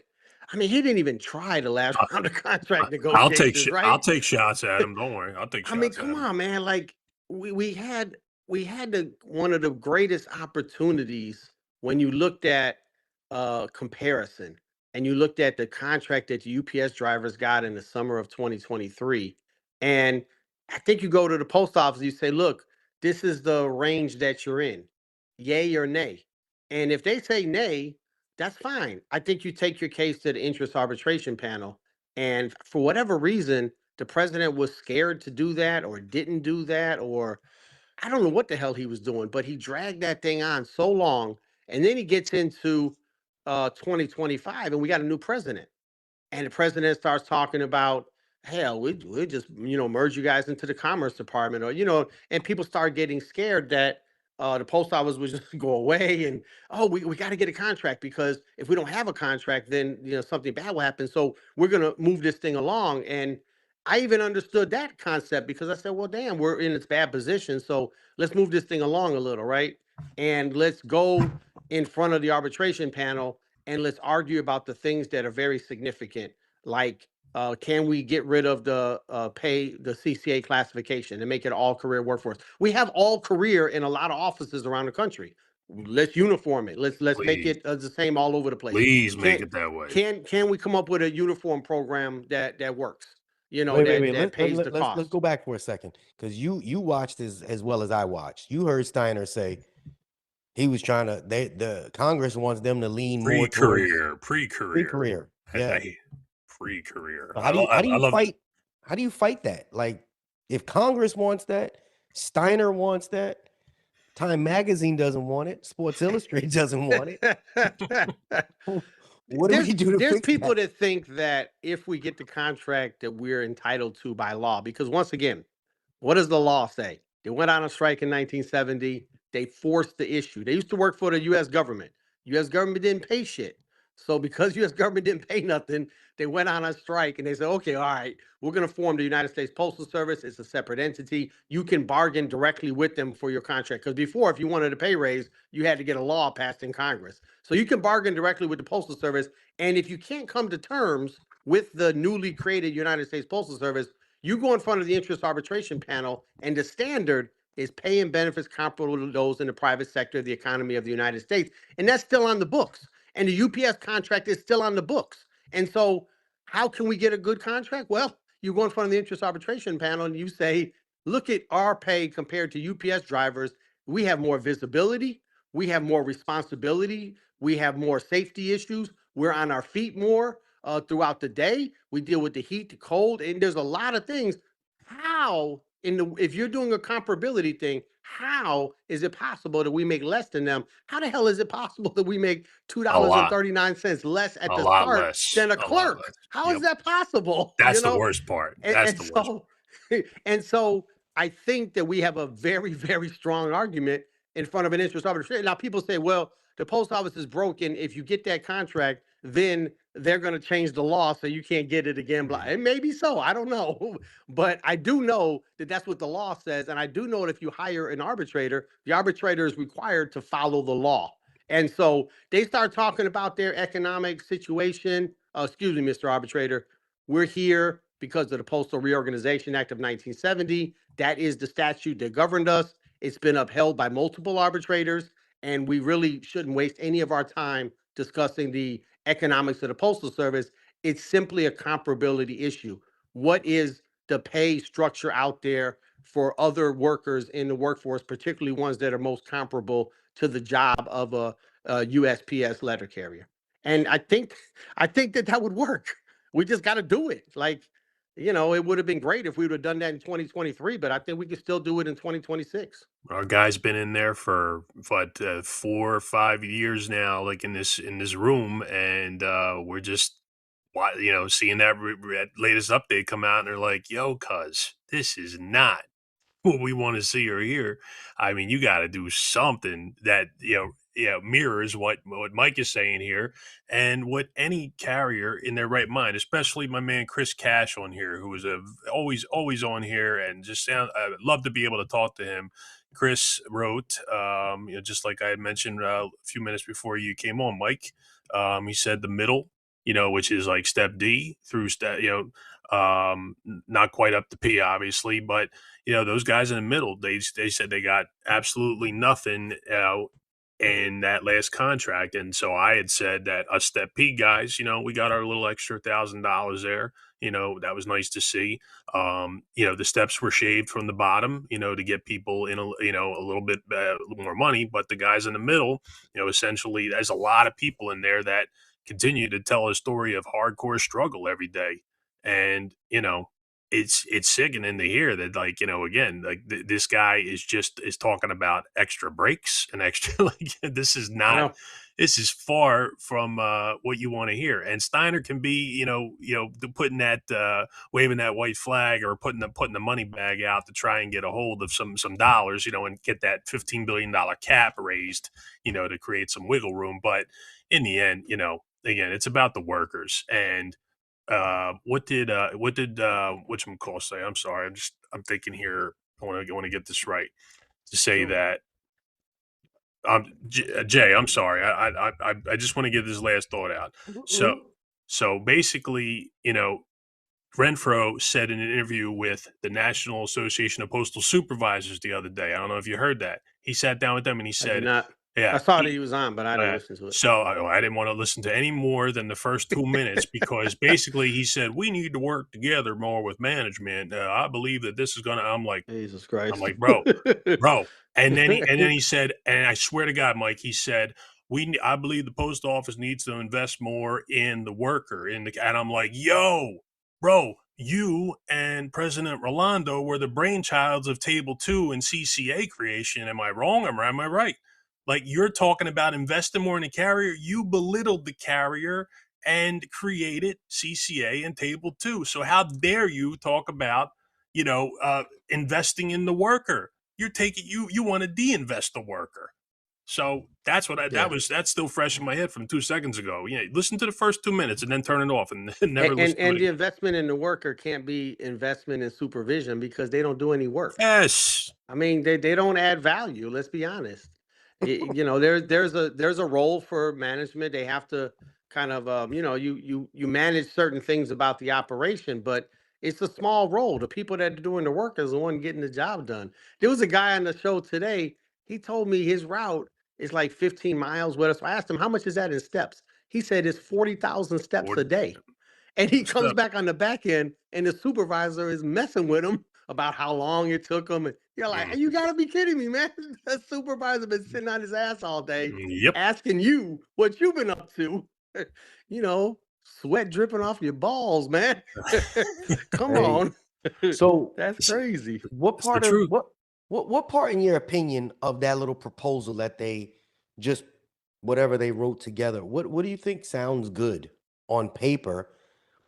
I mean, he didn't even try the last I, round of contract I'll negotiations, I'll right? take shots at him. Don't worry. I'll take I mean, shots at come him. on, man. Like we had the one of the greatest opportunities when you looked at comparison, and you looked at the contract that the UPS drivers got in the summer of 2023. And I think you go to the post office, you say, look, this is the range that you're in. Yay or nay. And if they say nay, that's fine. I think you take your case to the interest arbitration panel. And for whatever reason, the president was scared to do that, or didn't do that, or I don't know what the hell he was doing, but he dragged that thing on so long. And then he gets into 2025, and we got a new president. And the president starts talking about, hell, we just merge you guys into the commerce department, or and people start getting scared that the post office would just go away, and oh, we got to get a contract, because if we don't have a contract, then something bad will happen. So we're gonna move this thing along. And I even understood that concept because I said, well, damn, we're in this bad position. So let's move this thing along a little, right? And let's go in front of the arbitration panel and let's argue about the things that are very significant, like can we get rid of the CCA classification and make it all career workforce? We have all career in a lot of offices around the country. Let's uniform it. Let's make Please, it the same all over the place. please make Can it that way. can we come up with a uniform program that works? Wait. That pays the Let's cost. go back for a second, because you watched as well as I watched. You heard Steiner say he was trying to. The Congress wants them to lean more towards Pre-career. Yeah. Pre-career. So I love. how do you fight that? Like, if Congress wants that, Steiner wants that, Time Magazine doesn't want it, Sports Illustrated doesn't want it. What do we do to There's fix people that? that think that if we get the contract that we're entitled to by law, because once again, what does the law say? They went on a strike in 1970. They forced the issue. They used to work for the U.S. government. U.S. government didn't pay shit. So because U.S. government didn't pay nothing, they went on a strike and they said, okay, all right, we're going to form the United States Postal Service. It's a separate entity. You can bargain directly with them for your contract. Because before, if you wanted a pay raise, you had to get a law passed in Congress. So you can bargain directly with the Postal Service. And if you can't come to terms with the newly created United States Postal Service, you go in front of the interest arbitration panel, and the standard is pay and benefits comparable to those in the private sector of the economy of the United States. And that's still on the books. And the UPS contract is still on the books. And so, how can we get a good contract? Well, you go in front of the interest arbitration panel and you say, look at our pay compared to UPS drivers. We have more visibility. We have more responsibility. We have more safety issues. We're on our feet more throughout the day. We deal with the heat, the cold, and there's a lot of things. How if you're doing a comparability thing, how is it possible that we make less than them? How the hell is it possible that we make A lot. $2.39 less at A the lot start less. than a A lot clerk? less. How is Yep. that possible? That's the worst part. That's And the worst. so and so I think that we have a very, very strong argument in front of an interest arbitration. Now people say, well, the post office is broken. If you get that contract, then they're going to change the law so you can't get it again. And maybe so. I don't know. But I do know that that's what the law says. And I do know that if you hire an arbitrator, the arbitrator is required to follow the law. And so they start talking about their economic situation. Excuse me, Mr. Arbitrator. We're here because of the Postal Reorganization Act of 1970. That is the statute that governed us. It's been upheld by multiple arbitrators, and we really shouldn't waste any of our time discussing the economics of the Postal Service. It's simply a comparability issue. What is the pay structure out there for other workers in the workforce, particularly ones that are most comparable to the job of a USPS letter carrier? And I think that would work. We just got to do it. Like, it would have been great if we would have done that in 2023, but I think we can still do it in 2026. Our guy's been in there for what 4 or 5 years now, like in this room, and we're just seeing that latest update come out, and they're like, "Yo, cuz this is not what we want to see or hear." I mean, you got to do something that mirrors what Mike is saying here, and what any carrier in their right mind, especially my man Chris Cash on here, who is always on here, and just I'd love to be able to talk to him. Chris wrote, just like I had mentioned a few minutes before you came on, Mike. He said the middle, which is like step D through step, not quite up to P, obviously, but those guys in the middle, they said they got absolutely nothing in that last contract. And so I had said that us step P guys, we got our little extra $1,000 there. That was nice to see. The steps were shaved from the bottom, to get people in a little bit more money. But the guys in the middle, essentially, there's a lot of people in there that continue to tell a story of hardcore struggle every day. And, it's sickening to hear that, like, again, like this guy is talking about extra breaks and extra, like, this is far from what you want to hear. And Steiner can be, putting that, waving that white flag, or putting the money bag out to try and get a hold of some dollars, and get that $15 billion cap raised, to create some wiggle room. But in the end, again, it's about the workers. And what did whatchamacall say? I'm sorry. I'm thinking here. I want to get this right. To say that, Jay, I'm sorry. I just want to get this last thought out. So basically, Renfro said in an interview with the National Association of Postal Supervisors the other day. I don't know if you heard that. He sat down with them and he I did said, not. "Yeah, I saw that he was on, but I didn't listen to it. so I didn't want to listen to any more than the first 2 minutes because basically he said we need to work together more with management. I believe that this is gonna." Jesus Christ. I'm like, bro, and then he said, and I swear to God, Mike, he said, I believe the post office needs to invest more in the worker. And I'm like, yo, bro, you and President Rolando were the brainchilds of Table 2 and CCA creation. Am I wrong or am I right? Like, you're talking about investing more in the carrier. You belittled the carrier and created CCA and Table 2. So how dare you talk about, investing in the worker? You're taking you want to de-invest the worker. So that's what that's still fresh in my head from 2 seconds ago. Listen to the first 2 minutes and then turn it off and never listen to it And the again. investment in the worker can't be investment in supervision because they don't do any work. Yes. I mean, they don't add value. Let's be honest. There's a role for management. They have to kind of you manage certain things about the operation, but it's a small role. The people that are doing the work is the one getting the job done. There was a guy on the show today. He told me his route is like 15 miles with us. So I asked him how much is that in steps. He said it's 40,000 steps a day. And he comes back on the back end, and the supervisor is messing with him about how long it took him. And you're like, you got to be kidding me, man. The supervisor been sitting on his ass all day Yep. asking you what you've been up to. Sweat dripping off your balls, man. Come on. So That's crazy. what It's the part of truth. what part in your opinion of that little proposal that they just whatever they wrote together, what do you think sounds good on paper,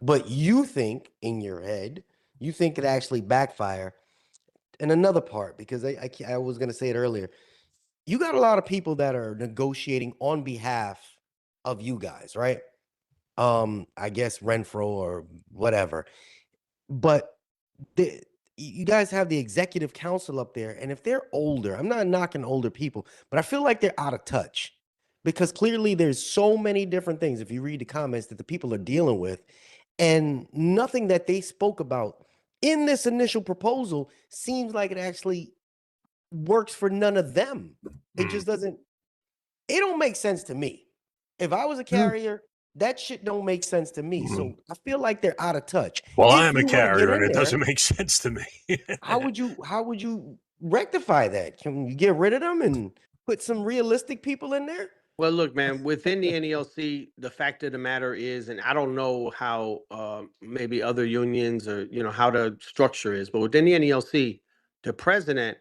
but you think in your head, you think it actually backfire? And another part, because I was going to say it earlier, you got a lot of people that are negotiating on behalf of you guys, right? I guess Renfro or whatever. But you guys have the executive council up there, and if they're older, I'm not knocking older people, but I feel like they're out of touch because clearly there's so many different things, if you read the comments, that the people are dealing with, and nothing that they spoke about in this initial proposal seems like it actually works for none of them. It just doesn't, it don't make sense to me. If I was a carrier, that shit don't make sense to me. So I feel like they're out of touch. Well, I If am a you were to get carrier, and in it there, doesn't make sense to me. how would you rectify that? Can you get rid of them and put some realistic people in there? Well, look, man, within the NELC, the fact of the matter is, and I don't know how maybe other unions or how the structure is, but within the NELC, the president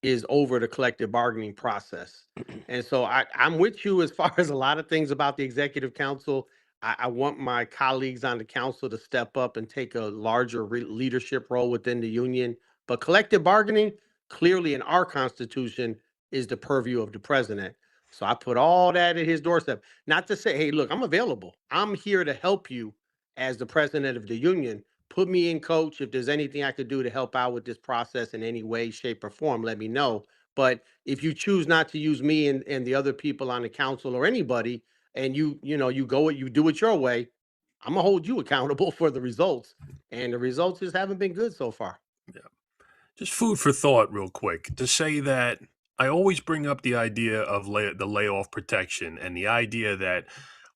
is over the collective bargaining process. And so I'm with you as far as a lot of things about the executive council. I want my colleagues on the council to step up and take a larger leadership role within the union. But collective bargaining, clearly in our constitution, is the purview of the president. So I put all that at his doorstep. Not to say, hey, look, I'm available. I'm here to help you as the president of the union. Put me in, coach. If there's anything I could do to help out with this process in any way, shape, or form, let me know. But if you choose not to use me and the other people on the council or anybody, and you do it your way, I'm gonna hold you accountable for the results. And the results just haven't been good so far. Yeah. Just food for thought, real quick, to say that I always bring up the idea of the layoff protection and the idea that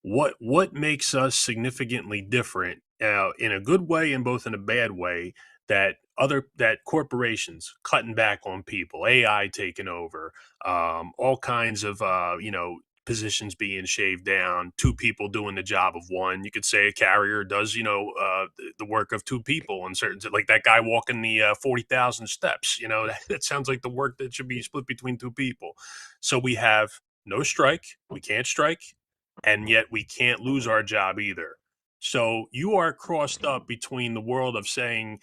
what makes us significantly different, in a good way and both in a bad way, that corporations cutting back on people, AI taking over, all kinds of positions being shaved down, two people doing the job of one. You could say a carrier does the work of two people, and certain, like that guy walking the 40,000 steps. That sounds like the work that should be split between two people. So we have no strike, we can't strike, and yet we can't lose our job either. So you are crossed up between the world of saying,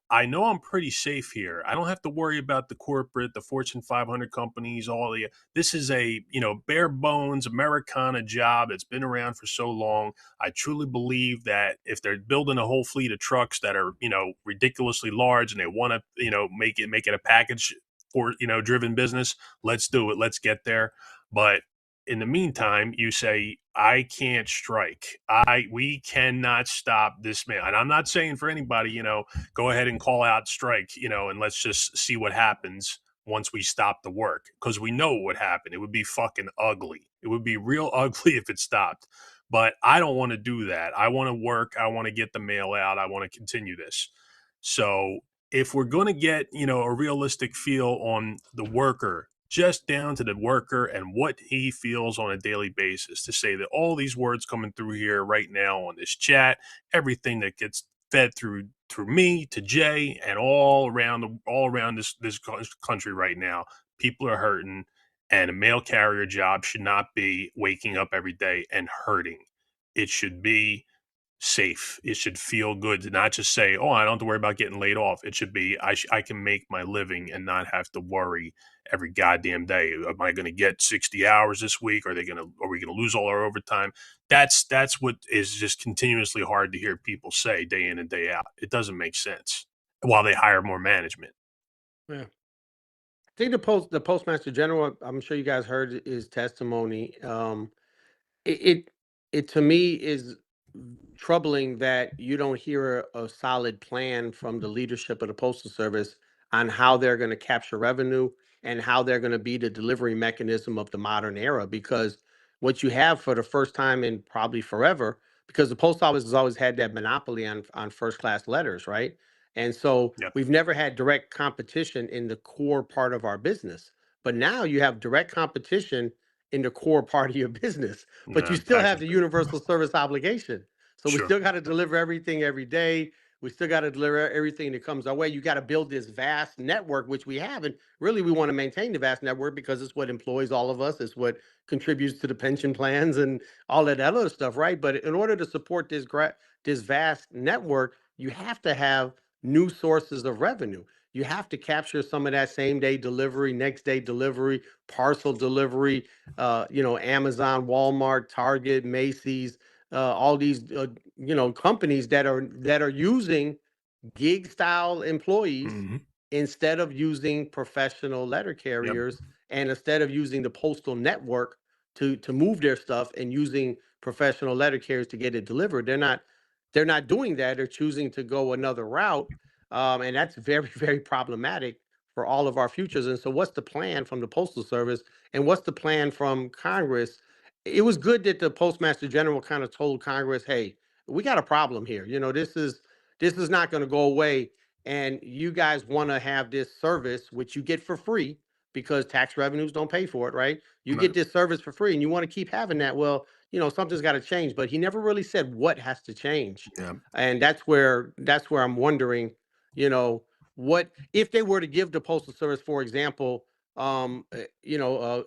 I know I'm pretty safe here. I don't have to worry about the corporate, the Fortune 500 companies, all the. This is a, bare bones Americana job that's been around for so long. I truly believe that if they're building a whole fleet of trucks that are, ridiculously large and they want to, make it a package for, driven business, let's do it. Let's get there. But in the meantime, you say, I can't strike. We cannot stop this man. And I'm not saying for anybody, go ahead and call out strike, and let's just see what happens once we stop the work. Because we know what would happen. It would be fucking ugly. It would be real ugly if it stopped. But I don't want to do that. I want to work. I want to get the mail out. I want to continue this. So if we're going to get, a realistic feel on the worker, just down to the worker and what he feels on a daily basis, to say that all these words coming through here right now on this chat, everything that gets fed through me to Jay and all around this country right now, people are hurting, and a mail carrier job should not be waking up every day and hurting. It should be safe. It should feel good to not just say, "Oh, I don't have to worry about getting laid off." It should be, I can make my living and not have to worry every goddamn day. Am I going to get 60 hours this week? Are we going to lose all our overtime? That's what is just continuously hard to hear people say day in and day out. It doesn't make sense while they hire more management. Yeah. I think the postmaster general, I'm sure you guys heard his testimony. It, it it to me is troubling that you don't hear a solid plan from the leadership of the postal service on how they're going to capture revenue and how they're going to be the delivery mechanism of the modern era, because what you have for the first time in probably forever, because the post office has always had that monopoly on first class letters, right? And so Yep. we've never had direct competition in the core part of our business, but now you have direct competition in the core part of your business, but you still have Package. the universal service obligation. So we Sure. still got to deliver everything every day. We still got to deliver everything that comes our way. You got to build this vast network, which we have. And really, we want to maintain the vast network because it's what employs all of us. It's what contributes to the pension plans and all of that other stuff, right? But in order to support this vast network, you have to have new sources of revenue. You have to capture some of that same day delivery, next day delivery, parcel delivery, Amazon, Walmart, Target, Macy's, all these companies that are using gig style employees Hmm. instead of using professional letter Yep. carriers, and instead of using the postal network to move their stuff and using professional letter carriers to get it delivered. They're not doing that. They're choosing to go another route, and that's very very problematic for all of our futures. And so what's the plan from the postal service, and what's the plan from Congress? It was good that the postmaster general kind of told Congress, hey, we got a problem here. This is not going to go away, and you guys want to have this service which you get for free because tax revenues don't pay for it, right? You Right. get this service for free and you want to keep having that. Well, something's got to change, but he never really said what has to change. Yeah. And that's where I'm wondering, what if they were to give the postal service, for example,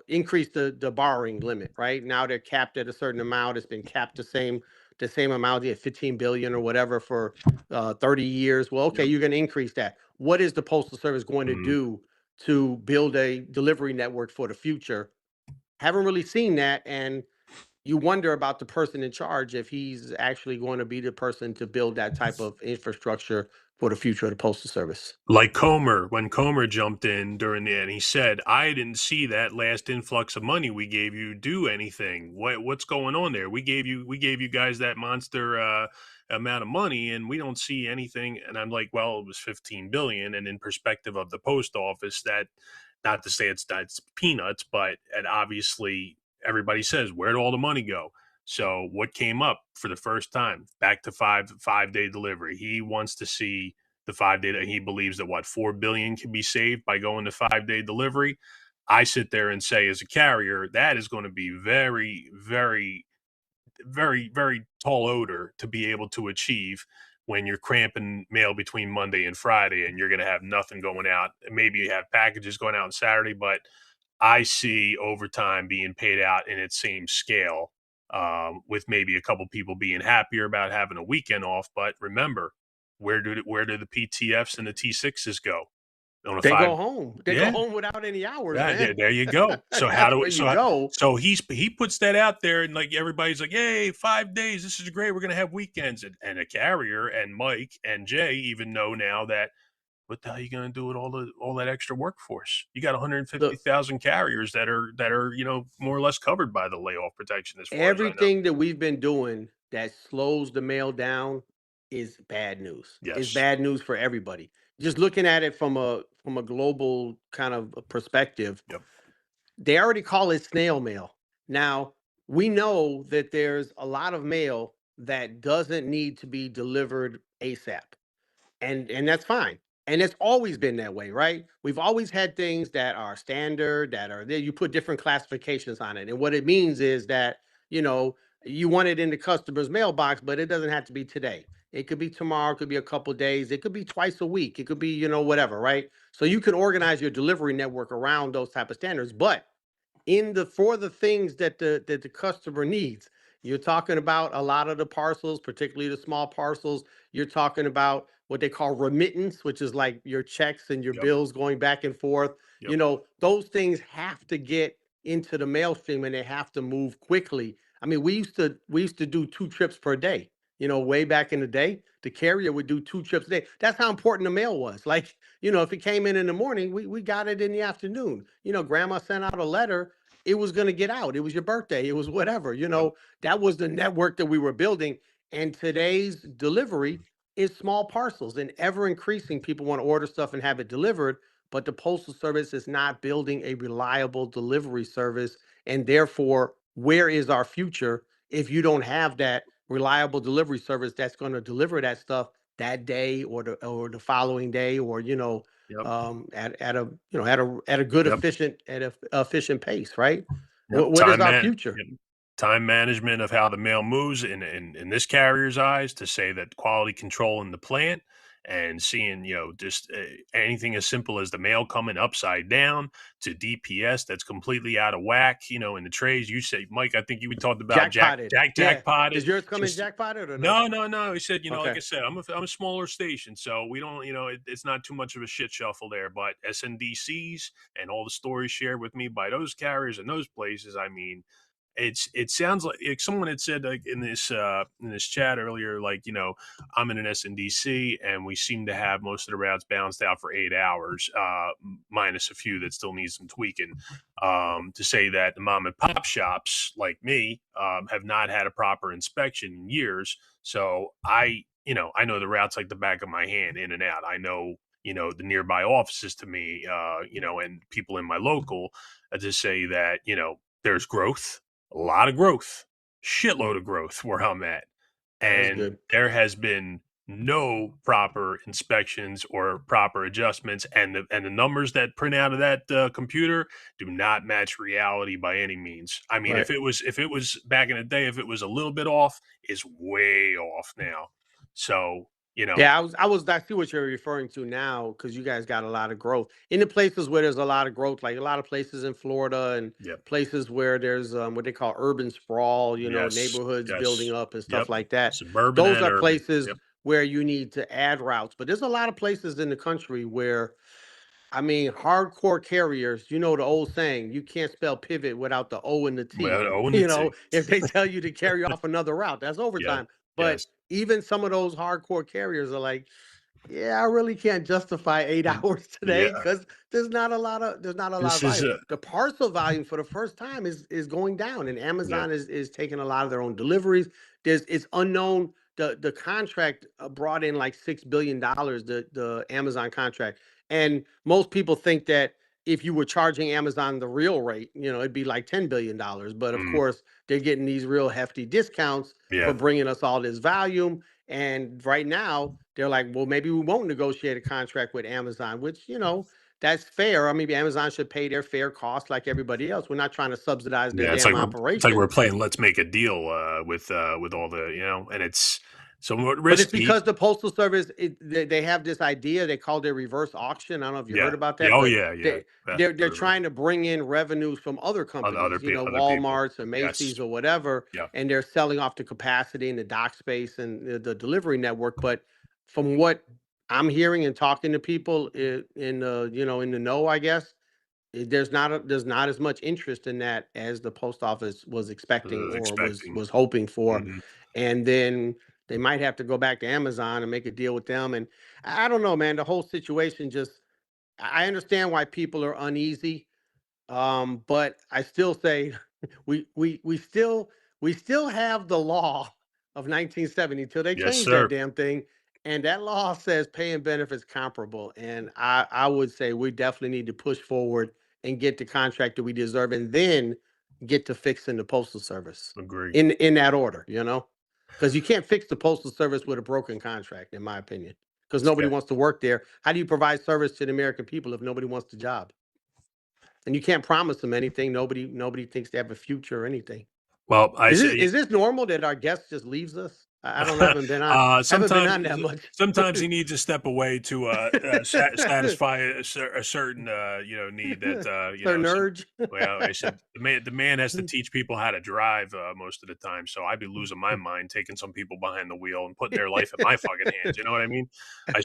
increase the borrowing limit. Right now they're capped at a certain amount. It's been capped the same amount, yeah, 15 billion or whatever for 30 years. Well, okay, Yep. you're going to increase that. What is the postal service going to Mhm. do to build a delivery network for the future? Haven't really seen that, and you wonder about the person in charge if he's actually going to be the person to build that type of infrastructure for the future of the postal service. Like Comer, when Comer jumped in during the end, he said, "I didn't see that last influx of money we gave you do anything. What's going on there? We gave you guys that monster amount of money, and we don't see anything." And I'm like, "Well, it was 15 billion, and in perspective of the post office, that, not to say it's peanuts, but it obviously everybody says, where'd all the money go?" So what came up for the first time? Back to five-day delivery. He wants to see the 5 day. He believes that 4 billion can be saved by going to 5 day delivery. I sit there and say, as a carrier, that is going to be very, very, very, very tall odor to be able to achieve when you're cramping mail between Monday and Friday and you're going to have nothing going out. Maybe you have packages going out on Saturday, but I see overtime being paid out in its same scale with maybe a couple people being happier about having a weekend off. But remember, where do the PTFs and the T6s go? On a They five, go home. They go yeah, home without any hours, yeah, man. there you go. So how That's do where you go. so he puts that out there, and like everybody's like, "Hey, 5 days, this is great. We're gonna have weekends." And a carrier and Mike and Jay even know now that what the hell are you gonna do with all that extra workforce? You got Look, 150,000 carriers that are more or less covered by the layoff protection, as far as I know. everything that we've been doing that slows the mail down is bad news. It's Yes. bad news for everybody. Just looking at it from a global kind of perspective, Yep. they already call it snail mail. Now, we know that there's a lot of mail that doesn't need to be delivered ASAP, and that's fine, and it's always been that way, right? We've always had things that are standard, that are there, you put different classifications on it, and what it means is that, you know, you want it in the customer's mailbox, but it doesn't have to be today. It could be tomorrow, it could be a couple days, it could be twice a week, it could be, whatever, right? So you can organize your delivery network around those type of standards. But for the things that the customer needs, you're talking about a lot of the parcels, particularly the small parcels. You're talking about what they call remittance, which is like your checks and your Yep. bills going back and forth. Yep. Those things have to get into the mail stream, and they have to move quickly. I mean, we used to do 2 trips per day. Way back in the day, the carrier would do 2 trips a day. That's how important the mail was. Like, if it came in the morning, we got it in the afternoon. Grandma sent out a letter, it was going to get out. It was your birthday. It was whatever. Yep. That was the network that we were building. And today's delivery is small parcels, and ever increasing. People want to order stuff and have it delivered, but the Postal Service is not building a reliable delivery service. And therefore, where is our future if you don't have that reliable delivery service that's going to deliver that stuff that day, or the following day, or Yep. at a good Yep. efficient pace, right? Yep. What is our future? Yep. Time management of how the mail moves in this carrier's eyes, to say that quality control in the plant, and seeing, just anything as simple as the mail coming upside down, to DPS that's completely out of whack, in the trays. You say, Mike, I think you talked about Jackpotted. Yeah. jackpotted. Does yours come in Just jackpotted or no? no. He said, like Okay. I said, I'm a smaller station, so we don't, it's not too much of a shit shuffle there. But SNDCs and all the stories shared with me by those carriers and those places, I mean, it sounds like someone had said, like, in this chat earlier, like, I'm in an SNDC and we seem to have most of the routes bounced out for 8 hours, minus a few that still need some tweaking. To say that the mom and pop shops like me have not had a proper inspection in years, so I know the routes like the back of my hand, in and out. I know, the nearby offices to me, and people in my local, to say that, there's growth, a lot of growth, shitload of growth where I'm at. That's And good. there has been no proper inspections or proper adjustments. And the numbers that print out of that computer do not match reality by any means. I mean, Right. if it was back in the day, if it was a little bit off, it's way off now. So, Yeah, I see what you're referring to now, because you guys got a lot of growth in the places where there's a lot of growth, like a lot of places in Florida, and yep. places where there's what they call urban sprawl, Yes. neighborhoods building Yes. up and stuff Yep. like that. Suburban Those and are urban. places Yep. where you need to add routes. But there's a lot of places in the country where, I mean, hardcore carriers, the old saying, you can't spell pivot without the O and the T. Well, O and the T. If they tell you to carry off another route, that's Yeah. overtime. But Yes. even some of those hardcore carriers are like, yeah, I really can't justify 8 hours Yeah. today, because there's not a lot of This is volume. a The parcel volume for the first time is going down, and yeah. Amazon is taking a lot of their own deliveries. It's unknown. The contract brought in like $6 billion, the Amazon contract, and most people think that if you were charging Amazon the real rate, it'd be like $10 billion. But of Mm, course, they're getting these real hefty discounts for yeah. bringing us all this volume. And right now, they're like, well, maybe we won't negotiate a contract with Amazon, which, that's fair. I mean, Amazon should pay their fair cost like everybody else. We're not trying to subsidize their Yeah, damn it's like operation. we're playing let's make a deal with all the, and it's somewhat But it's risky. because the Postal Service, they have this idea. They called it reverse auction. I don't know if you heard about that. Oh, but yeah. they're trying to bring in revenues from other companies, you know, other people. Walmart's or Yes. Macy's or whatever, Yeah. and they're selling off the capacity and the dock space and the delivery network. But from what I'm hearing and talking to people in you know, in the know, I guess there's not as much interest in that as the post office was expecting or was hoping for. Mhm. And then they might have to go back to Amazon and make a deal with them. And I don't know, man, the whole situation just, I understand why people are uneasy. But I still say we still have the law of 1970 till they Yes, change sir. that damn thing. And that law says pay and benefits comparable. And I would say we definitely need to push forward and get the contract that we deserve, and then get to fixing the postal service Agree. in that order, you know? Because you can't fix the postal service with a broken contract, in my opinion. Because nobody wants to work there. How do you provide service to the American people if nobody wants the job? And you can't promise them anything. Nobody thinks they have a future or anything. Well, Is this normal that our guest just leaves us? I don't know. Haven't been on that much. Sometimes he needs to step away to satisfy a certain need that Certain urge. well, I said the man has to teach people how to drive most of the time. So I'd be losing my mind taking some people behind the wheel and putting their life in my fucking hands. You know what I mean? I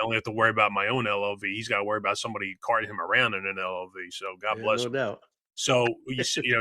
only have to worry about my own LLV. He's got to worry about somebody carting him around in an LLV. So God Yeah, bless no him. doubt. So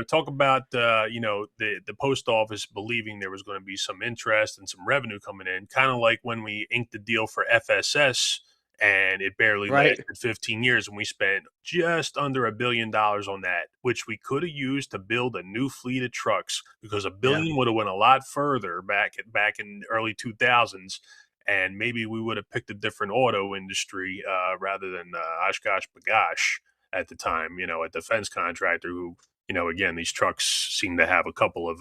talk about the post office believing there was going to be some interest and some revenue coming in, kind of like when we inked the deal for FSS and it barely lasted 15 years, and we spent just under $1 billion on that, which we could have used to build a new fleet of trucks, because $1 billion would have went a lot further back in the early 2000s. And maybe we would have picked a different auto industry rather than Oshkosh Bagosh at the time, a defense contractor who, again, these trucks seem to have a couple of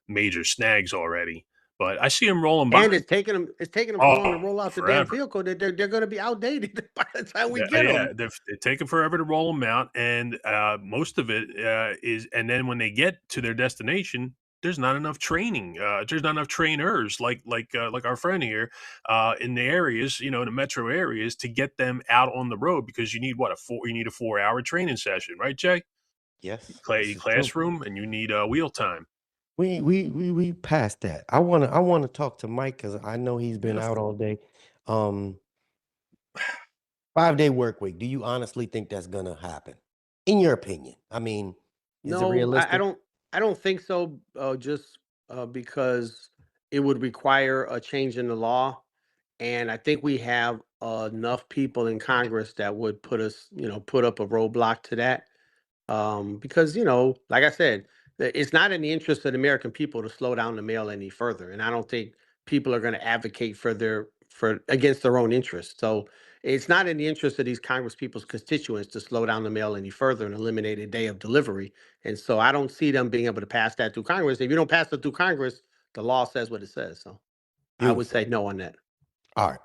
major snags already. But I see them rolling by. And it's taking them so long to roll out the damn vehicle that they're going to be outdated by the time we get them. They're taking forever to roll them out, and most of it is. And then when they get to their destination, there's not enough training. There's not enough trainers like our friend here in the areas, the metro areas, to get them out on the road, because you need a 4-hour training session, right, Jay? Yes. Classroom, and you need wheel time. We passed that. I wanna talk to Mike because I know he's been out all day. 5-day work week. Do you honestly think that's gonna happen? In your opinion? I mean, is it realistic? I don't think so. Just because it would require a change in the law, and I think we have enough people in Congress that would put up a roadblock to that. Because like I said, it's not in the interest of the American people to slow down the mail any further, and I don't think people are going to advocate for against their own interests. So it's not in the interest of these Congress people's constituents to slow down the mail any further and eliminate a day of delivery. And so I don't see them being able to pass that through Congress. If you don't pass it through Congress, the law says what it says. So I would say no on that. All right.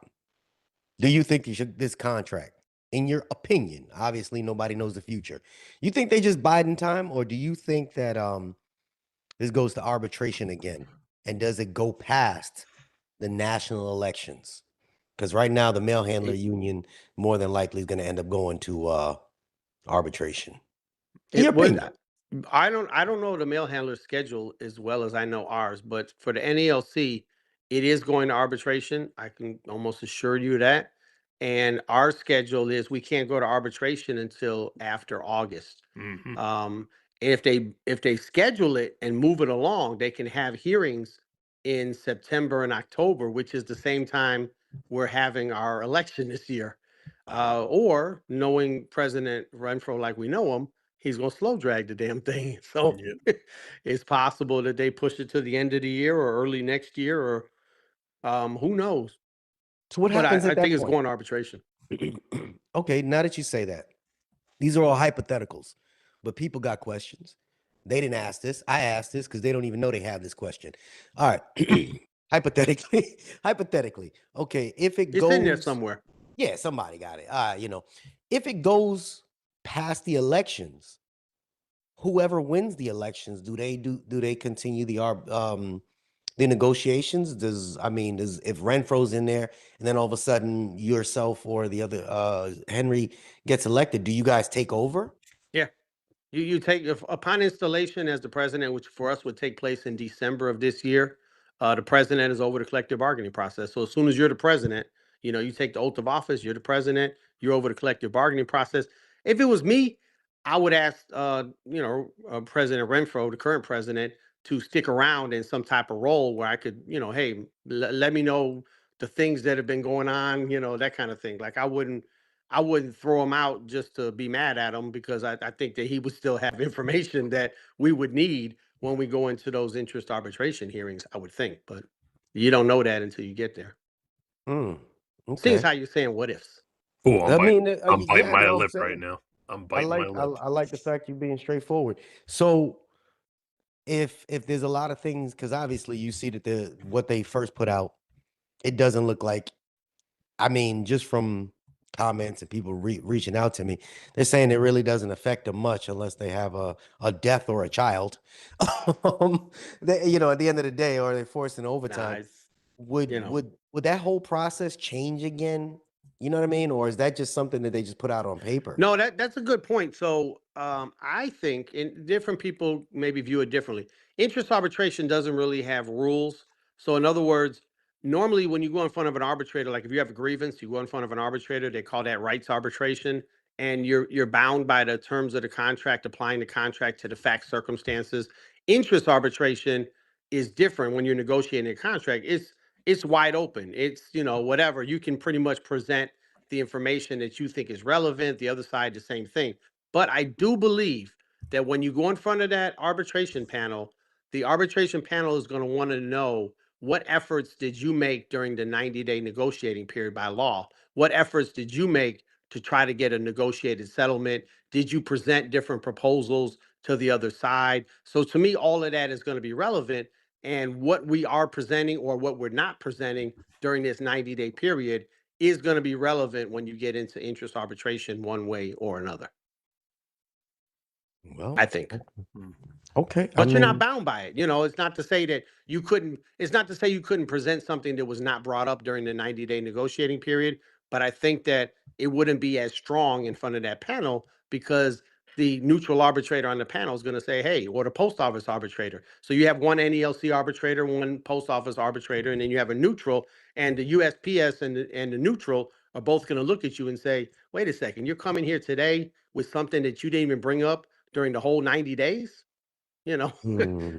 Do you think this contract, in your opinion, obviously nobody knows the future, you think they just biding time, or do you think that this goes to arbitration again? And does it go past the national elections? Because right now the mail handler union more than likely is going to end up going to arbitration. I don't know the mail handler schedule as well as I know ours, but for the NALC, it is going to arbitration. I can almost assure you that. And our schedule is we can't go to arbitration until after August. Mm-hmm. If they schedule it and move it along, they can have hearings in September and October, which is the same time we're having our election this year. Or knowing President Renfro like we know him, he's going to slow drag the damn thing. So it's possible that they push it to the end of the year or early next year, or who knows. So what happens I think it's going to arbitration. Okay, now that you say that, these are all hypotheticals, but people got questions. They didn't ask this. I asked this because they don't even know they have this question. All right. Hypothetically. Okay, if it goes in there somewhere. Yeah, somebody got it. If it goes past the elections, whoever wins the elections, do they continue the the negotiations? Does if Renfro's in there and then all of a sudden yourself or the other Henry gets elected, do you guys take over? Yeah. You take upon installation as the president, which for us would take place in December of this year. The president is over the collective bargaining process. So as soon as you're the president, you take the oath of office. You're the president. You're over the collective bargaining process. If it was me, I would ask, President Renfro, the current president, to stick around in some type of role where I could, hey, let me know the things that have been going on, that kind of thing. Like I wouldn't throw him out just to be mad at him, because I think that he would still have information that we would need when we go into those interest arbitration hearings, I would think. But you don't know that until you get there. Mm, Seems okay. how you're saying what ifs. Oh, I mean, I'm biting yeah, my no, I'm lip right saying now. I'm I biting my like I, lip. I like the fact you're being straightforward. So if there's a lot of things, because obviously you see that what they first put out, it doesn't look like. I mean, just from comments and people reaching out to me, they're saying it really doesn't affect them much unless they have a death or a child. At the end of the day, or they're forced into Nah, overtime. it's Would you know. would would that whole process change again? You know what I mean? Or is that just something that they just put out on paper? No, that's a good point. So I think, and different people maybe view it differently. Interest arbitration doesn't really have rules. So in other words, normally when you go in front of an arbitrator, like if you have a grievance, you go in front of an arbitrator, they call that rights arbitration, and you're bound by the terms of the contract, applying the contract to the facts circumstances. Interest arbitration is different when you're negotiating a contract. It's wide open. It's, whatever. You can pretty much present the information that you think is relevant, the other side, the same thing. But I do believe that when you go in front of that arbitration panel, the arbitration panel is going to want to know, what efforts did you make during the 90-day negotiating period by law? What efforts did you make to try to get a negotiated settlement? Did you present different proposals to the other side? So to me, all of that is going to be relevant. And what we are presenting or what we're not presenting during this 90-day period is going to be relevant when you get into interest arbitration one way or another, Well, I think. okay. I But you're not mean, bound by it. It's not to say that you couldn't, it's not to say you couldn't present something that was not brought up during the 90-day negotiating period. But I think that it wouldn't be as strong in front of that panel, because the neutral arbitrator on the panel is going to say, hey, or the post office arbitrator. So you have one NELC arbitrator, one post office arbitrator, and then you have a neutral, and the USPS and the neutral are both going to look at you and say, wait a second, you're coming here today with something that you didn't even bring up during the whole 90 days? you know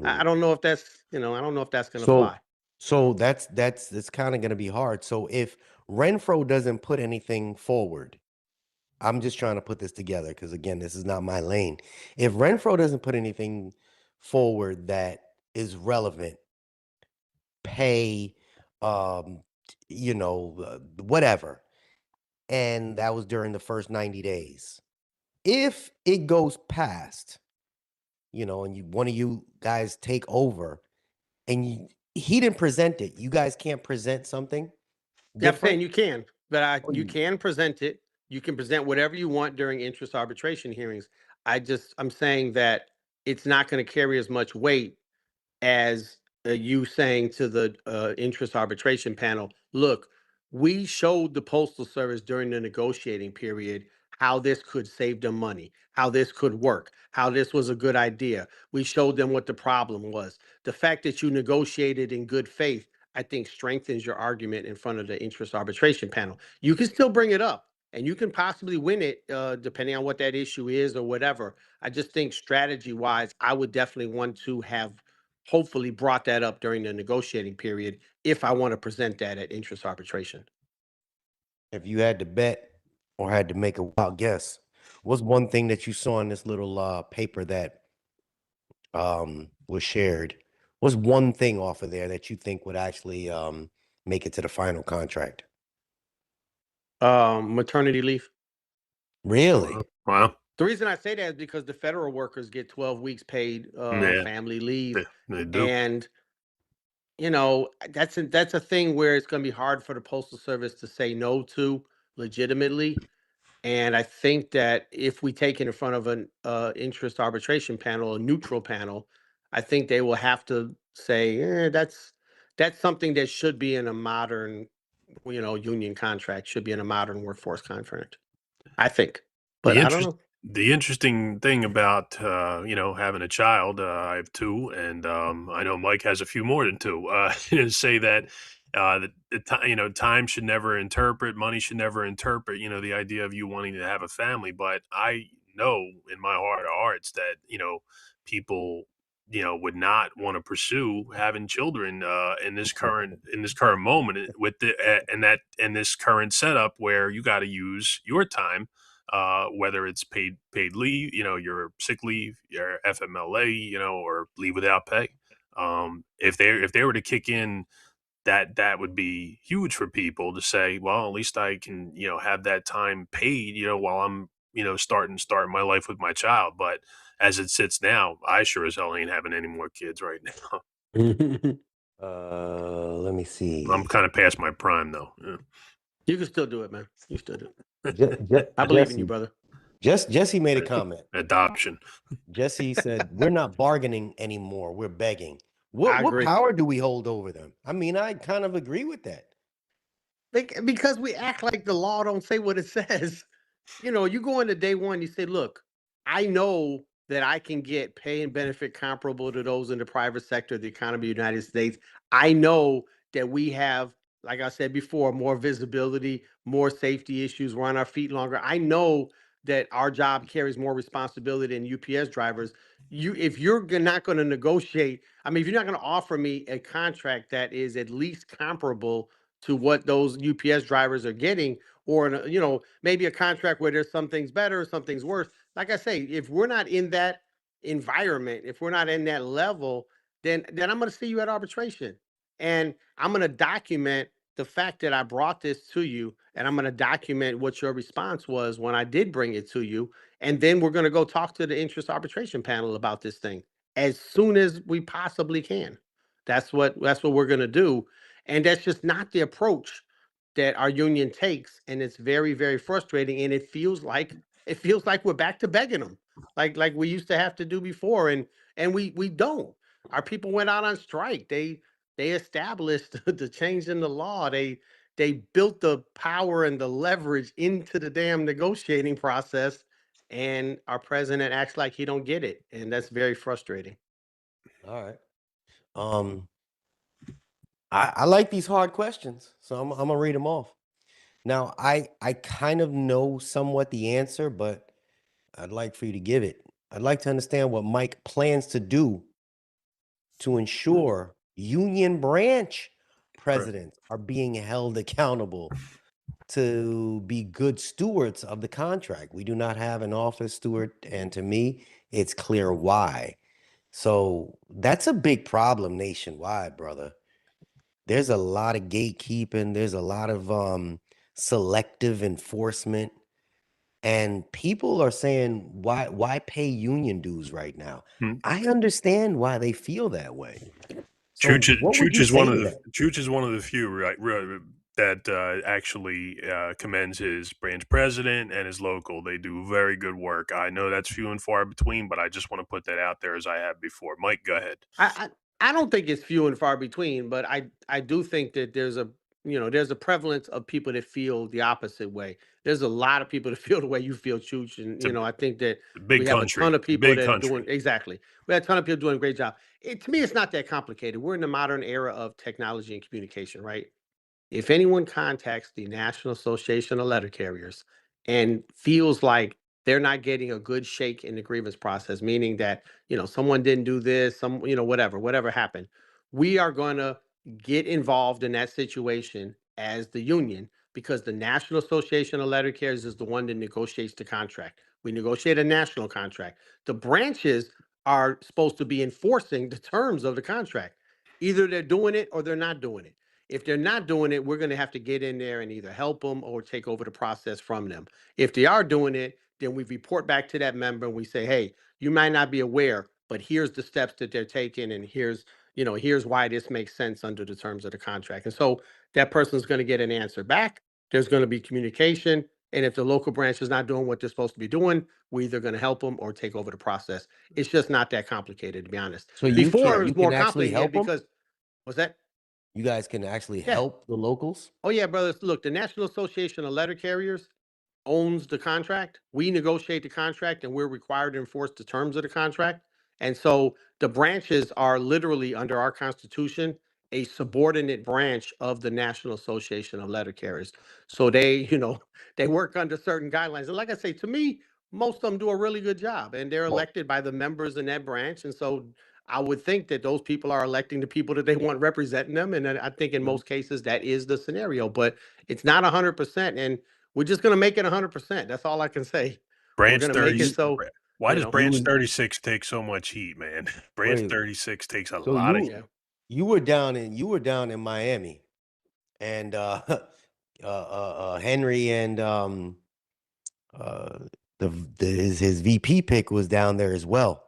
I hmm. don't know if that's going to So fly. that's kind of going to be hard. So if Renfro doesn't put anything forward, I'm just trying to put this together because again, this is not my lane. If Renfro doesn't put anything forward that is relevant, pay, um, whatever, and that was during the first 90 days. If it goes past, and one of you guys take over, and he didn't present it, you guys can't present something Yeah, I'm saying different. you can, but Oh, you can present it. You can present whatever you want during interest arbitration hearings. I'm saying that it's not going to carry as much weight as you saying to the interest arbitration panel, look, we showed the Postal Service during the negotiating period how this could save them money, how this could work, how this was a good idea. We showed them what the problem was. The fact that you negotiated in good faith, I think, strengthens your argument in front of the interest arbitration panel. You can still bring it up, and you can possibly win it, depending on what that issue is or whatever. I just think strategy wise, I would definitely want to have hopefully brought that up during the negotiating period if I want to present that at interest arbitration. if you had to bet or had to make a wild guess, what's one thing that you saw in this little paper that was shared? What's one thing off of there that you think would actually make it to the final contract? Maternity leave. Really? Wow. The reason I say that is because the federal workers get 12 weeks paid Yeah, family leave. they do. And that's a thing where it's going to be hard for the Postal Service to say no to legitimately. And I think that if we take it in front of an interest arbitration panel, a neutral panel, I think they will have to say, that's that's something that should be in a modern, union contract, should be in a modern workforce contract, I think. But The I don't interest know. the interesting thing about having a child, I have two, and I know Mike has a few more than two. To say that time should never interpret, money should never interpret. The idea of you wanting to have a family, but I know in my heart of hearts that people would not want to pursue having children in this current moment with the and this current setup where you got to use your time, whether it's paid leave, your sick leave, your FMLA, or leave without pay. If they were to kick in, that would be huge for people to say, well, at least I can have that time paid, while I'm starting my life with my child. But as it sits now, I sure as hell ain't having any more kids right now. Let me I'm see. kind of past my prime though. You can still do it, man. You still do it. Je- I believe in you, Jesse, brother. Jesse made a comment. Adoption. Jesse said, "We're not bargaining anymore. We're begging." I What agree. power do we hold over them? I mean, I kind of agree with that. Because we act like the law don't say what it says. You go into day one, you say, look, I know that I can get pay and benefit comparable to those in the private sector of the economy of the United States. I know that we have, like I said before, more visibility, more safety issues. We're on our feet longer. I know that our job carries more responsibility than UPS drivers. If you're not going to negotiate, I mean, if you're not going to offer me a contract that is at least comparable to what those UPS drivers are getting, or maybe a contract where there's some things better, some things worse. Like I say, if we're not in that environment, if we're not in that level, then I'm going to see you at arbitration, and I'm going to document the fact that I brought this to you, and I'm going to document what your response was when I did bring it to you, and then we're going to go talk to the interest arbitration panel about this thing as soon as we possibly can. That's what we're going to do, and that's just not the approach that our union takes, and it's very, very frustrating, and it feels like we're back to begging them, like we used to have to do before, and we don't. Our people went out on strike. They established the change in the law. They built the power and the leverage into the damn negotiating process, and our president acts like he don't get it, and that's very frustrating. All right. Um, I like these hard questions, so I'm gonna read them off. Now, I kind of know somewhat the answer, but I'd like for you to give it. I'd like to understand what Mike plans to do to ensure union branch presidents are being held accountable to be good stewards of the contract. We do not have an office steward, and to me, it's clear why. So that's a big problem nationwide, brother. There's a lot of gatekeeping, there's a lot of selective enforcement, and people are saying, why pay union dues right now? Hmm. I understand why they feel that way. So Chooch, what would Chooch you is one say of to the that? Chooch is one of the few, right, that actually commends his branch president and his local. They do very good work. I know that's few and far between, but I just want to put that out there as I have before. Mike, go ahead. I don't think it's few and far between, but I do think that there's a prevalence of people that feel the opposite way. There's a lot of people that feel the way you feel, Chooch, and It's a I think that big we have a country, ton of people big that are country. doing exactly. We have a ton of people doing a great job. To me, it's not that complicated. We're in the modern era of technology and communication, right? If anyone contacts the National Association of Letter Carriers and feels like they're not getting a good shake in the grievance process, meaning that, someone didn't do this, whatever happened, we are going to get involved in that situation as the union, because the National Association of Letter Carriers is the one that negotiates the contract. We negotiate a national contract. The branches are supposed to be enforcing the terms of the contract. Either they're doing it or they're not doing it. If they're not doing it, we're going to have to get in there and either help them or take over the process from them. If they are doing it, then we report back to that member and we say, hey, you might not be aware, but here's the steps that they're taking, and here's why this makes sense under the terms of the contract. And so that person's going to get an answer back. There's going to be communication. And if the local branch is not doing what they're supposed to be doing, we're either going to help them or take over the process. It's just not that complicated, to be honest. So you Before can it you was can more actually complicated help them? because was that? You guys can actually Yeah. help the locals? Oh yeah, brothers. Look, the National Association of Letter Carriers owns the contract. We negotiate the contract and we're required to enforce the terms of the contract. And so the branches are literally under our constitution a subordinate branch of the National Association of Letter Carriers. So they, they work under certain guidelines. And like I say, to me, most of them do a really good job and they're Well, elected by the members in that branch. And so I would think that those people are electing the people that they want representing them. And I think in mhm. most cases that is the scenario, but it's not 100%. And we're just going to make it 100%. That's all I can say. We're Branch going to make 30. it so, Why does You Branch was 36 take so much heat, man? Branch wait, 36 takes a so lot of yeah. heat. you were down in Miami, and Henry and uh his VP pick was down there as well.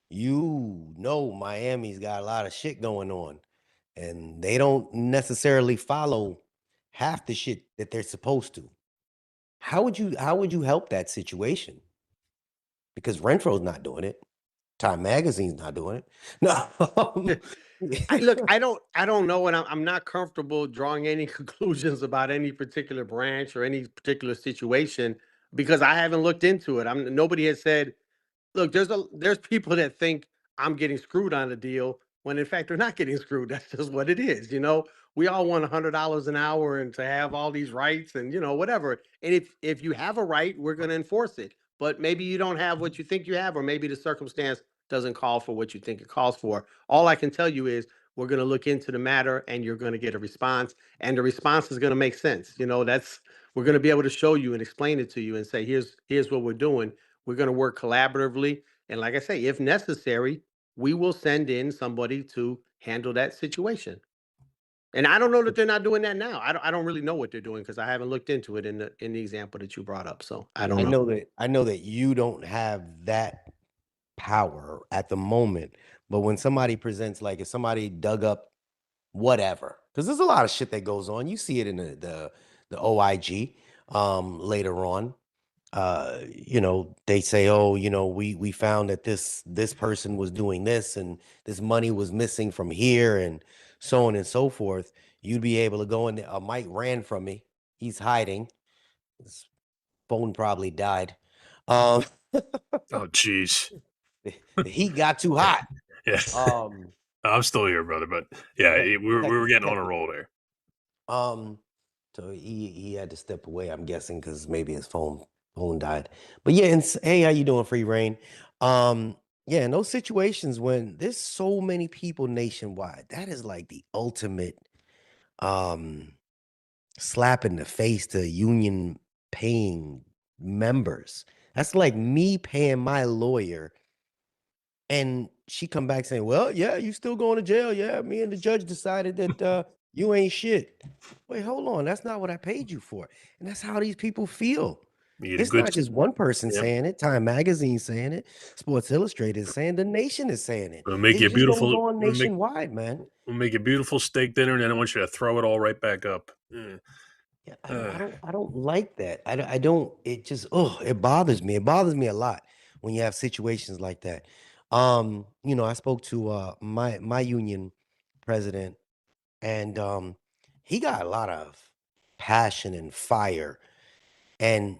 You know Miami's got a lot of shit going on, and they don't necessarily follow half the shit that they're supposed to. How would you help that situation? Because Renfro's not doing it. Time Magazine's not doing it. No. I look, I don't know, and I'm not comfortable drawing any conclusions about any particular branch or any particular situation because I haven't looked into it. Nobody has said, look, there's people that think I'm getting screwed on a deal when in fact they're not getting screwed. That's just what it is. We all want $100 an hour and to have all these rights and whatever. And if you have a right, we're going to enforce it. But maybe you don't have what you think you have, or maybe the circumstance doesn't call for what you think it calls for. All I can tell you is we're going to look into the matter and you're going to get a response, and the response is going to make sense. That's we're going to be able to show you and explain it to you and say, here's what we're doing. We're going to work collaboratively. And like I say, if necessary, we will send in somebody to handle that situation. And I don't know that they're not doing that now. I don't really know what they're doing because I haven't looked into it in the example that you brought up. So I don't I know. know that you don't have that power at the moment, but when somebody presents, like if somebody dug up whatever, because there's a lot of shit that goes on. You see it in the OIG later on. They say, oh, we found that this person was doing this and this money was missing from here and so on and so forth. You'd be able to go in there. Mike ran from me. He's hiding. His phone probably died. Um, Oh, jeez. the heat got too hot. Yeah. Um, I'm still here, brother. But yeah, we were getting on a technically. roll there. So he had to step away, I'm guessing, because maybe his phone died. But yeah, and hey, how you doing, Free Rain? Yeah, in those situations when there's so many people nationwide, that is like the ultimate um slap in the face to union paying members. That's like me paying my lawyer and she come back saying, well, yeah, you still going to jail. Yeah, me and the judge decided that you ain't shit. Wait, hold on. That's not what I paid you for. And that's how these people feel. You get a It's good. not just one person Yep. saying it. Time Magazine saying it. Sports Illustrated is saying, the nation is saying it. We'll make It you a just goes beautiful. on nationwide, man. We'll make a beautiful steak dinner, and then I want you to throw it all right back up. Yeah, Uh, I don't like that. I don't. It just, it bothers me. It bothers me a lot when you have situations like that. I spoke to my union president, and he got a lot of passion and fire, and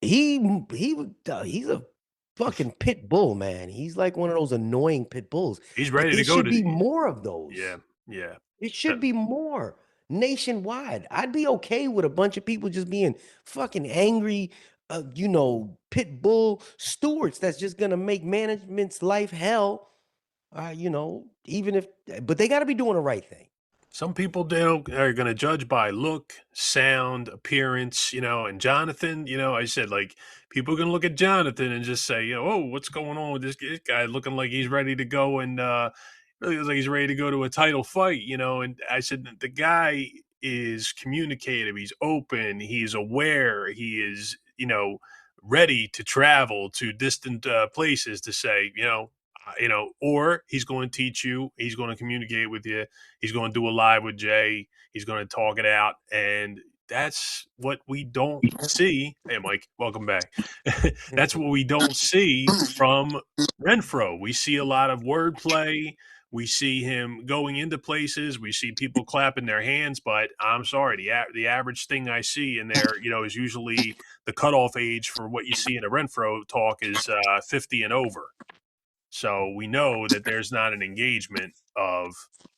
he's a fucking pit bull, man. He's like one of those annoying pit bulls. he's But ready to there go should to. be more of those. Yeah, yeah. It should be more nationwide. I'd be okay with a bunch of people just being fucking angry, pit bull stewards that's just gonna make management's life hell. Even if, but they got to be doing the right thing. Some people are going to judge by look, sound, appearance, and Jonathan, I said, like, people are going to look at Jonathan and just say, oh, what's going on with this guy looking like he's ready to go and really looks like he's ready to go to a title fight, and I said, the guy is communicative, he's open, he's aware, he is, ready to travel to distant places to say, or he's going to teach you, he's going to communicate with you, he's going to do a live with Jay, he's going to talk it out, and that's what we don't see. Hey, Mike, welcome back. That's what we don't see from Renfro. We see a lot of wordplay. We see him going into places. We see people clapping their hands, but I'm sorry, the average thing I see in there, is usually the cutoff age for what you see in a Renfro talk is 50 and over. So we know that there's not an engagement of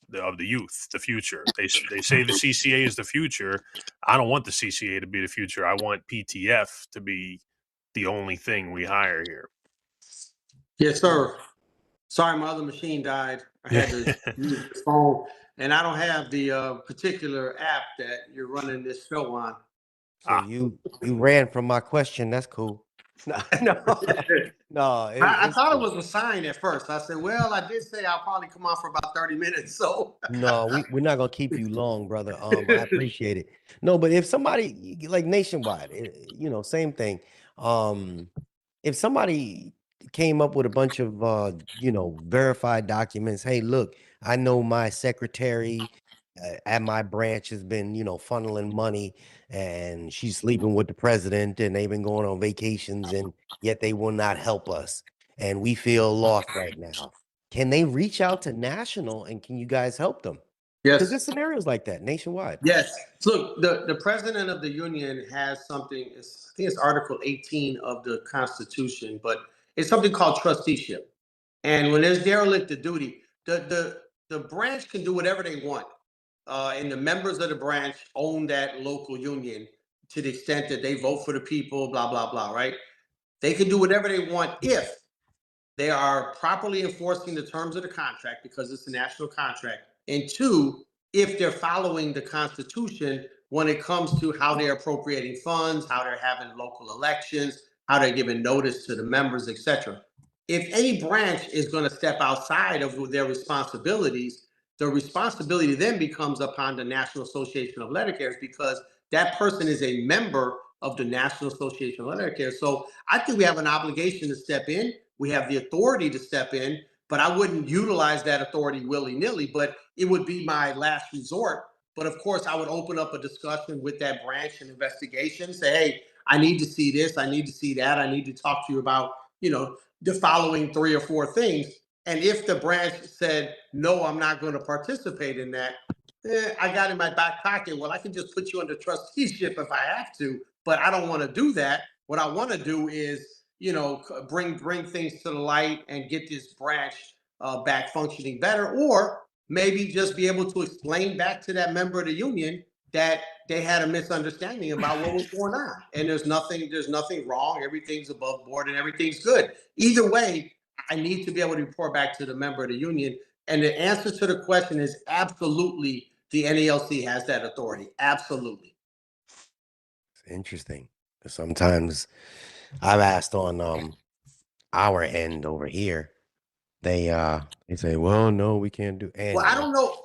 the youth, the future. They say the CCA is the future. I don't want the CCA to be the future. I want PTF to be the only thing we hire here. Yes, sir. Sorry, my other machine died. I had to use the phone, and I don't have the particular app that you're running this show on. So you ran from my question. That's cool. No, I thought it was a sign at first. I said, well, I did say I'll probably come on for about 30 minutes. So no, we're not gonna keep you long, brother. I appreciate it. No, but if somebody like nationwide, same thing. If somebody came up with a bunch of verified documents, hey, look, I know my secretary at my branch has been, funneling money and she's sleeping with the president and they've been going on vacations and yet they will not help us. And we feel lost right now. Can they reach out to national and can you guys help them? Because yes, there's scenarios like that nationwide. yes. Look, the president of the union has something. I think it's Article 18 of the Constitution, but it's something called trusteeship. And when there's derelict of duty, the branch can do whatever they want. And the members of the branch own that local union to the extent that they vote for the people, blah, blah, blah, right? They can do whatever they want if they are properly enforcing the terms of the contract because it's a national contract. And two, if they're following the Constitution when it comes to how they're appropriating funds, how they're having local elections, how they're giving notice to the members, etc. If any branch is going to step outside of their responsibilities, the responsibility then becomes upon the National Association of Letter Carriers because that person is a member of the National Association of Letter Carriers. So I think we have an obligation to step in. We have the authority to step in, but I wouldn't utilize that authority willy-nilly, but it would be my last resort. But of course, I would open up a discussion with that branch and investigation, say, hey, I need to see this, I need to see that, I need to talk to you about, the following 3 or 4 things. And if the branch said, no, I'm not going to participate in that, I got in my back pocket, well, I can just put you under trusteeship if I have to, but I don't want to do that. What I want to do is, bring things to the light and get this branch back functioning better, or maybe just be able to explain back to that member of the union that they had a misunderstanding about what was going on. And there's nothing wrong. Everything's above board and everything's good. Either way, I need to be able to report back to the member of the union. And the answer to the question is absolutely the NALC has that authority. Absolutely. Interesting. Sometimes I've asked on our end over here, they say, well, no, we can't do. And well, I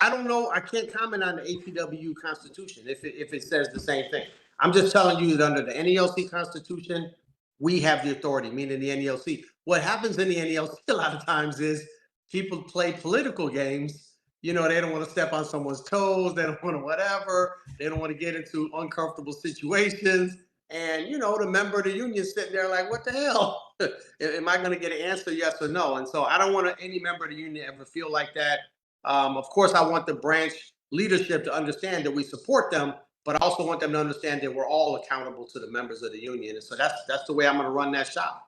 don't know. I can't comment on the APW Constitution if it says the same thing. I'm just telling you that under the NALC Constitution, we have the authority, meaning the NALC. What happens in the NALC a lot of times is people play political games. They don't want to step on someone's toes. They don't want to whatever. They don't want to get into uncomfortable situations. And, the member of the union sitting there like, what the hell? Am I going to get an answer, yes or no? And so I don't want any member of the union ever feel like that. Of course, I want the branch leadership to understand that we support them, but I also want them to understand that we're all accountable to the members of the union. And so that's the way I'm going to run that shop.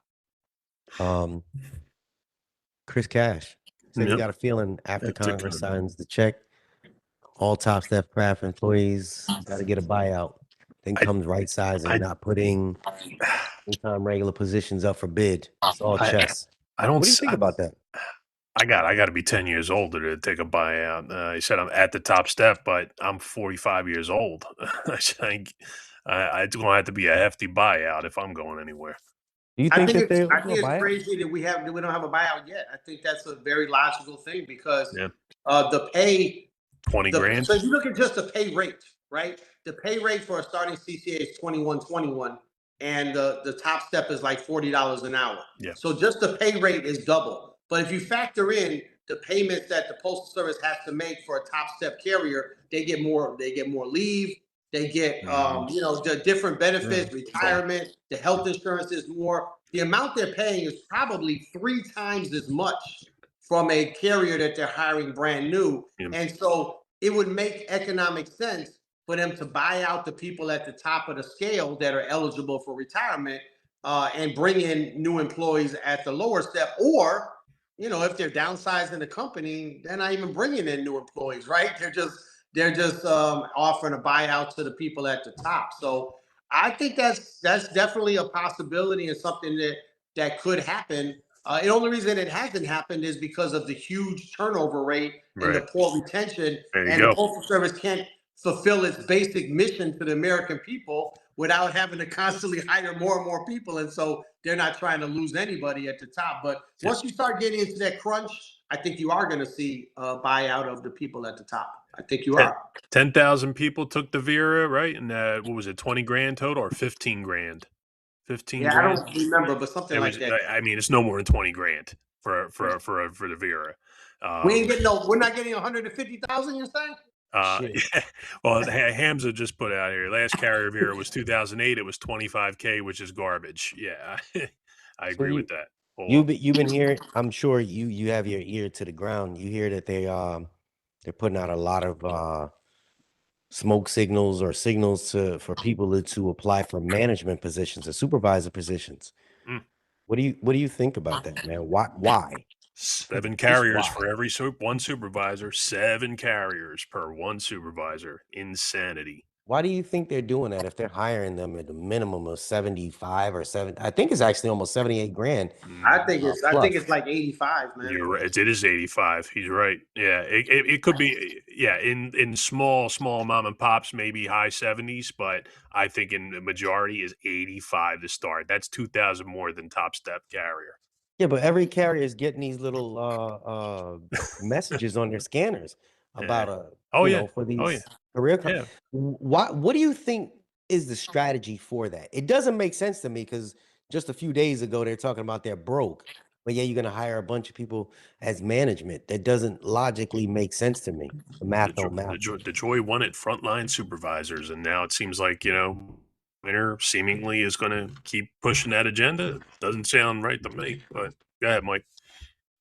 Chris Cash said he got a feeling after Congress signs the check, all top step craft employees got to get a buyout. Then comes right sizing, not putting full-time regular positions up for bid. It's all chess. What do you think about that? I got to be 10 years older to take a buyout. He said I'm at the top step, but I'm 45 years old. It's going to have to be a hefty buyout if I'm going anywhere. Do you think it's crazy that we don't have a buyout yet. I think that's a very logical thing because the pay 20 grand. So if you look at just the pay rate, right? The pay rate for a starting CCA is $21.21, and the top step is like $40 an hour. Yeah. So just the pay rate is double. But if you factor in the payments that the Postal Service has to make for a top step carrier, they get more leave. They get, the different benefits, retirement, the health insurance is more. The amount they're paying is probably 3 times as much from a carrier that they're hiring brand new. Yeah. And so it would make economic sense for them to buy out the people at the top of the scale that are eligible for retirement, and bring in new employees at the lower step. Or, if they're downsizing the company, they're not even bringing in new employees, right? They're just offering a buyout to the people at the top. So I think that's definitely a possibility and something that could happen. The only reason it hasn't happened is because of the huge turnover rate and the Right. poor retention. There you And the go. Postal Service can't fulfill its basic mission to the American people without having to constantly hire more and more people. And so they're not trying to lose anybody at the top. But once you start getting into that crunch, I think you are going to see a buyout of the people at the top. I think you are. 10,000 people took the Vera, right? And what was it, 20 grand total or 15 grand? 15 Yeah, I grand. don't remember, but something It like was. that. I mean, it's no more than 20 grand for the Vera. We're not getting 150,000. You're saying? Yeah. Well, Hamza just put out here. Last carrier Vera was 2008. It was 25K, which is garbage. Yeah, I agree with that. You've been hearing. I'm sure you have your ear to the ground. You hear that they're putting out a lot of smoke signals or signals for people to apply for management positions or supervisor positions. What do you think about that, man? Why? 7 carriers for every one supervisor. 7 carriers per one supervisor. Insanity. Why do you think they're doing that if they're hiring them at a minimum of 75 or 7? I think it's actually almost 78 grand. I think it's like 85, man. You're right. It is 85. He's right. Yeah, it could be. Yeah, in small mom and pops, maybe high 70s, but I think in the majority is 85 to start. That's 2,000 more than top step carrier. Yeah, but every carrier is getting these little messages on their scanners about for these career. Yeah. What do you think is the strategy for that? It doesn't make sense to me because just a few days ago they're talking about they're broke, but yeah, you're gonna hire a bunch of people as management. That doesn't logically make sense to me. The math don't math. The Joy wanted frontline supervisors, and now it seems like Winter seemingly is going to keep pushing that agenda. Doesn't sound right to me, but go ahead, Mike.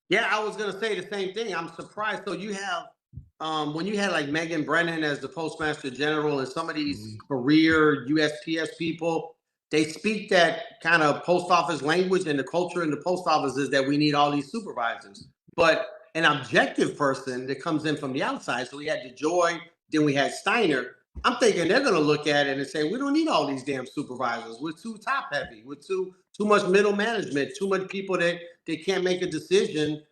Yeah, I was going to say the same thing. I'm surprised. So you have, when you had like Megan Brennan as the Postmaster General and some of these career USPS people, they speak that kind of post office language, and the culture in the post office is that we need all these supervisors. But an objective person that comes in from the outside, so we had DeJoy, then we had Steiner. I'm thinking they're going to look at it and say, we don't need all these damn supervisors. We're too top heavy. We're too much middle management, too much people that they can't make a decision,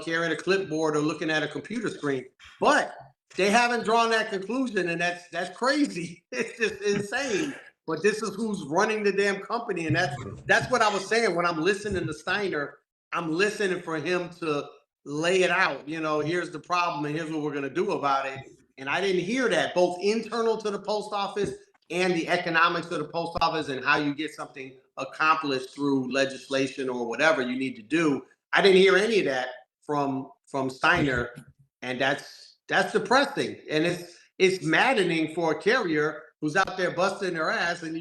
carrying a clipboard or looking at a computer screen. But they haven't drawn that conclusion, and that's crazy. It's just insane. But this is who's running the damn company, and that's what I was saying when I'm listening to Steiner. I'm listening for him to lay it out. Here's the problem, and here's what we're going to do about it. And I didn't hear that, both internal to the post office and the economics of the post office and how you get something accomplished through legislation or whatever you need to do. I didn't hear any of that from Steiner, and that's depressing. And it's maddening for a carrier who's out there busting their ass, and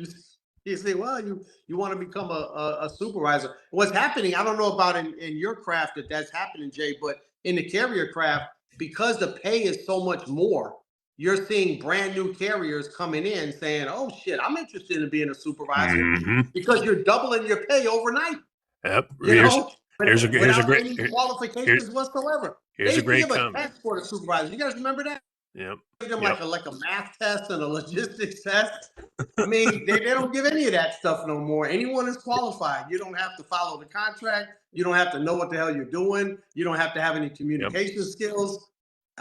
you say, well, you want to become a supervisor. What's happening, I don't know about in your craft that's happening, Jay, but in the carrier craft, because the pay is so much more, you're seeing brand new carriers coming in saying, oh shit, I'm interested in being a supervisor, because you're doubling your pay overnight. Yep. Here's a great any qualifications whatsoever. Here's a great comment. Test for the supervisor. You guys remember that? Yep. Give them like a math test and a logistics test. I mean, they don't give any of that stuff no more. Anyone is qualified. You don't have to follow the contract. You don't have to know what the hell you're doing. You don't have to have any communication skills.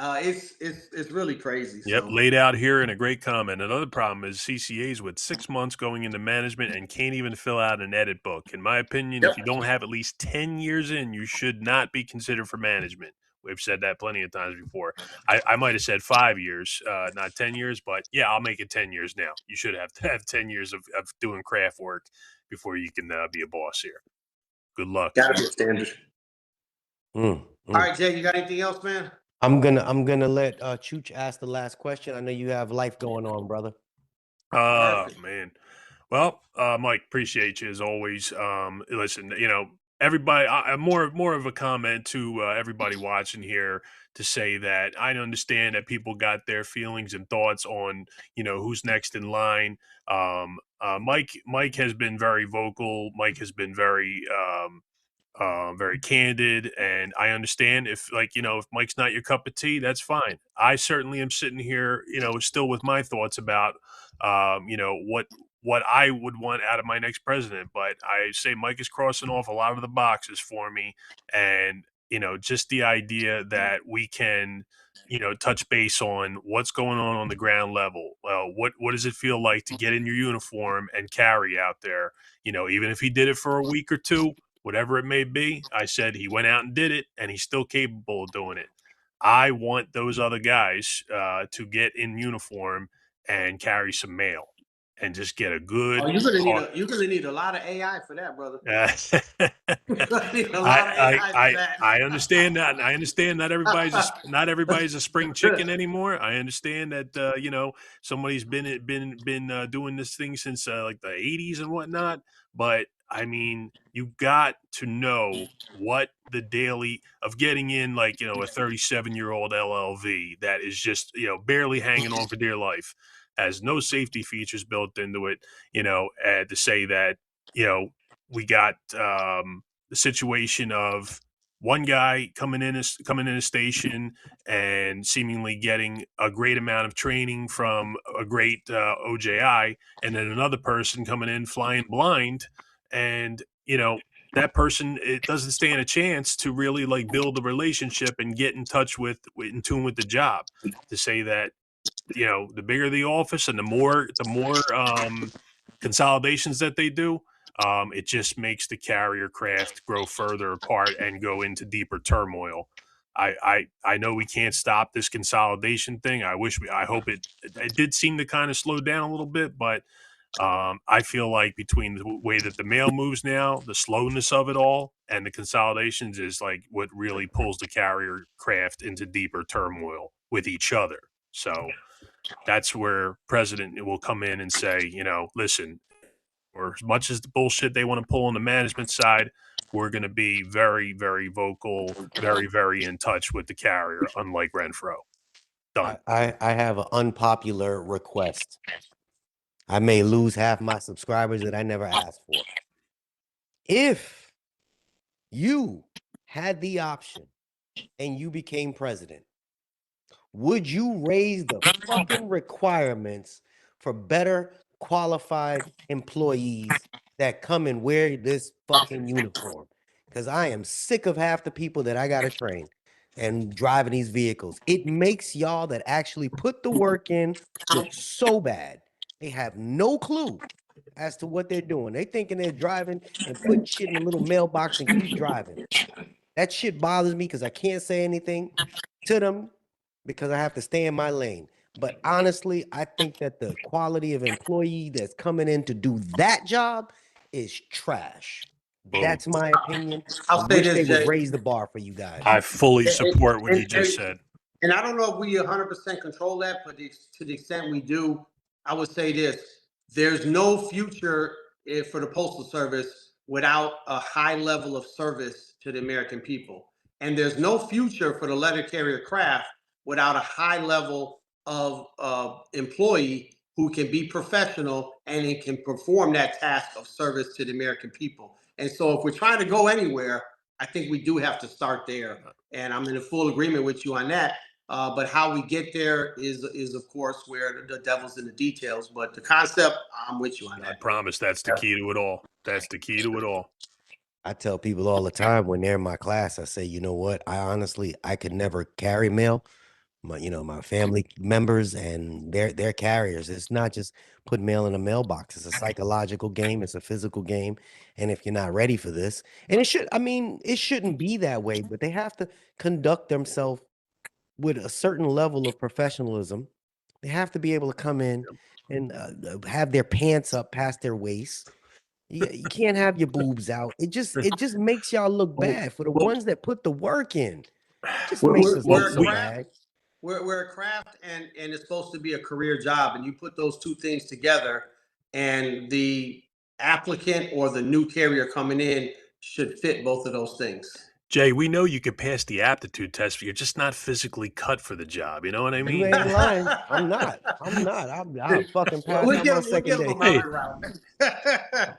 It's really crazy. Yep, so. Laid out here in a great comment. Another problem is CCAs with 6 months going into management and can't even fill out an edit book. In my opinion, if you don't have at least 10 years in, you should not be considered for management. We've said that plenty of times before. I might have said 5 years, not 10 years, but yeah, I'll make it 10 years now. You should have to have 10 years of doing craft work before you can be a boss here. Good luck. Gotta be a standard. All right, Jay, you got anything else, man? I'm gonna let Chooch ask the last question. I know you have life going on, brother. Man. Well, Mike, appreciate you as always. Listen, everybody, more of a comment to everybody watching here to say that I understand that people got their feelings and thoughts on who's next in line. Mike has been very vocal. Mike has been very candid, and I understand if if Mike's not your cup of tea, that's fine. I certainly am sitting here, still with my thoughts about what I would want out of my next president. But I say Mike is crossing off a lot of the boxes for me, and just the idea that we can touch base on what's going on the ground level. What does it feel like to get in your uniform and carry out there? Even if he did it for a week or two, whatever it may be. I said he went out and did it, and he's still capable of doing it. I want those other guys to get in uniform and carry some mail and just get a good. Oh, you're gonna need a lot of AI for that, brother. You're gonna need a lot of AI for that. I understand that. And I understand not everybody's a spring chicken anymore. I understand that somebody's been doing this thing since like the 80s and whatnot. But I mean, you got to know what the daily of getting in, like, a 37-year-old LLV that is just, barely hanging on for dear life, has no safety features built into it, to say that, we got the situation of one guy coming in a station and seemingly getting a great amount of training from a great OJI, and then another person coming in flying blind, and that person, it doesn't stand a chance to really like build a relationship and get in touch in tune with the job. To say that the bigger the office and the more consolidations that they do, it just makes the carrier craft grow further apart and go into deeper turmoil. I know we can't stop this consolidation thing. I hope it did seem to kind of slow down a little bit, but I feel like between the way that the mail moves now, the slowness of it all, and the consolidations is like what really pulls the carrier craft into deeper turmoil with each other. So that's where president will come in and say, listen, or as much as the bullshit they want to pull on the management side, we're going to be very, very vocal, very, very in touch with the carrier, unlike Renfro. Done. I have an unpopular request. I may lose half my subscribers that I never asked for. If you had the option and you became president, would you raise the fucking requirements for better qualified employees that come and wear this fucking uniform? Because I am sick of half the people that I got to train and driving these vehicles. It makes y'all that actually put the work in look so bad. They have no clue as to what they're doing. They thinking they're driving and putting shit in a little mailbox and keep driving. That shit bothers me because I can't say anything to them because I have to stay in my lane. But honestly, I think that the quality of employee that's coming in to do that job is trash. Boom. That's my opinion. I'll I say wish this, they would Jay. raise the bar for you guys. I fully support what you just said. And I don't know if we 100% control that, but to the extent we do, I would say this: there's no future for the Postal Service without a high level of service to the American people, and there's no future for the letter carrier craft without a high level of employee who can be professional and it can perform that task of service to the American people. And so, if we're trying to go anywhere, I think we do have to start there. And I'm in full agreement with you on that. But how we get there is of course where the devil's in the details. But the concept, I'm with you on that. I promise that's the key to it all. That's the key to it all. I tell people all the time when they're in my class, I say, you know what? I could never carry mail. My family members and their carriers. It's not just put mail in a mailbox. It's a psychological game. It's a physical game. And if you're not ready for this, and it shouldn't be that way, but they have to conduct themselves with a certain level of professionalism. They have to be able to come in and have their pants up past their waist. You can't have your boobs out. It just makes y'all look bad for the ones that put the work in. Just makes us look so bad. We're a craft and it's supposed to be a career job, and you put those two things together, and the applicant or the new carrier coming in should fit both of those things. Jay, we know you could pass the aptitude test, but you're just not physically cut for the job. You know what I You mean? ain't lying. I'm not. I'll fucking pass on my second day. Hey.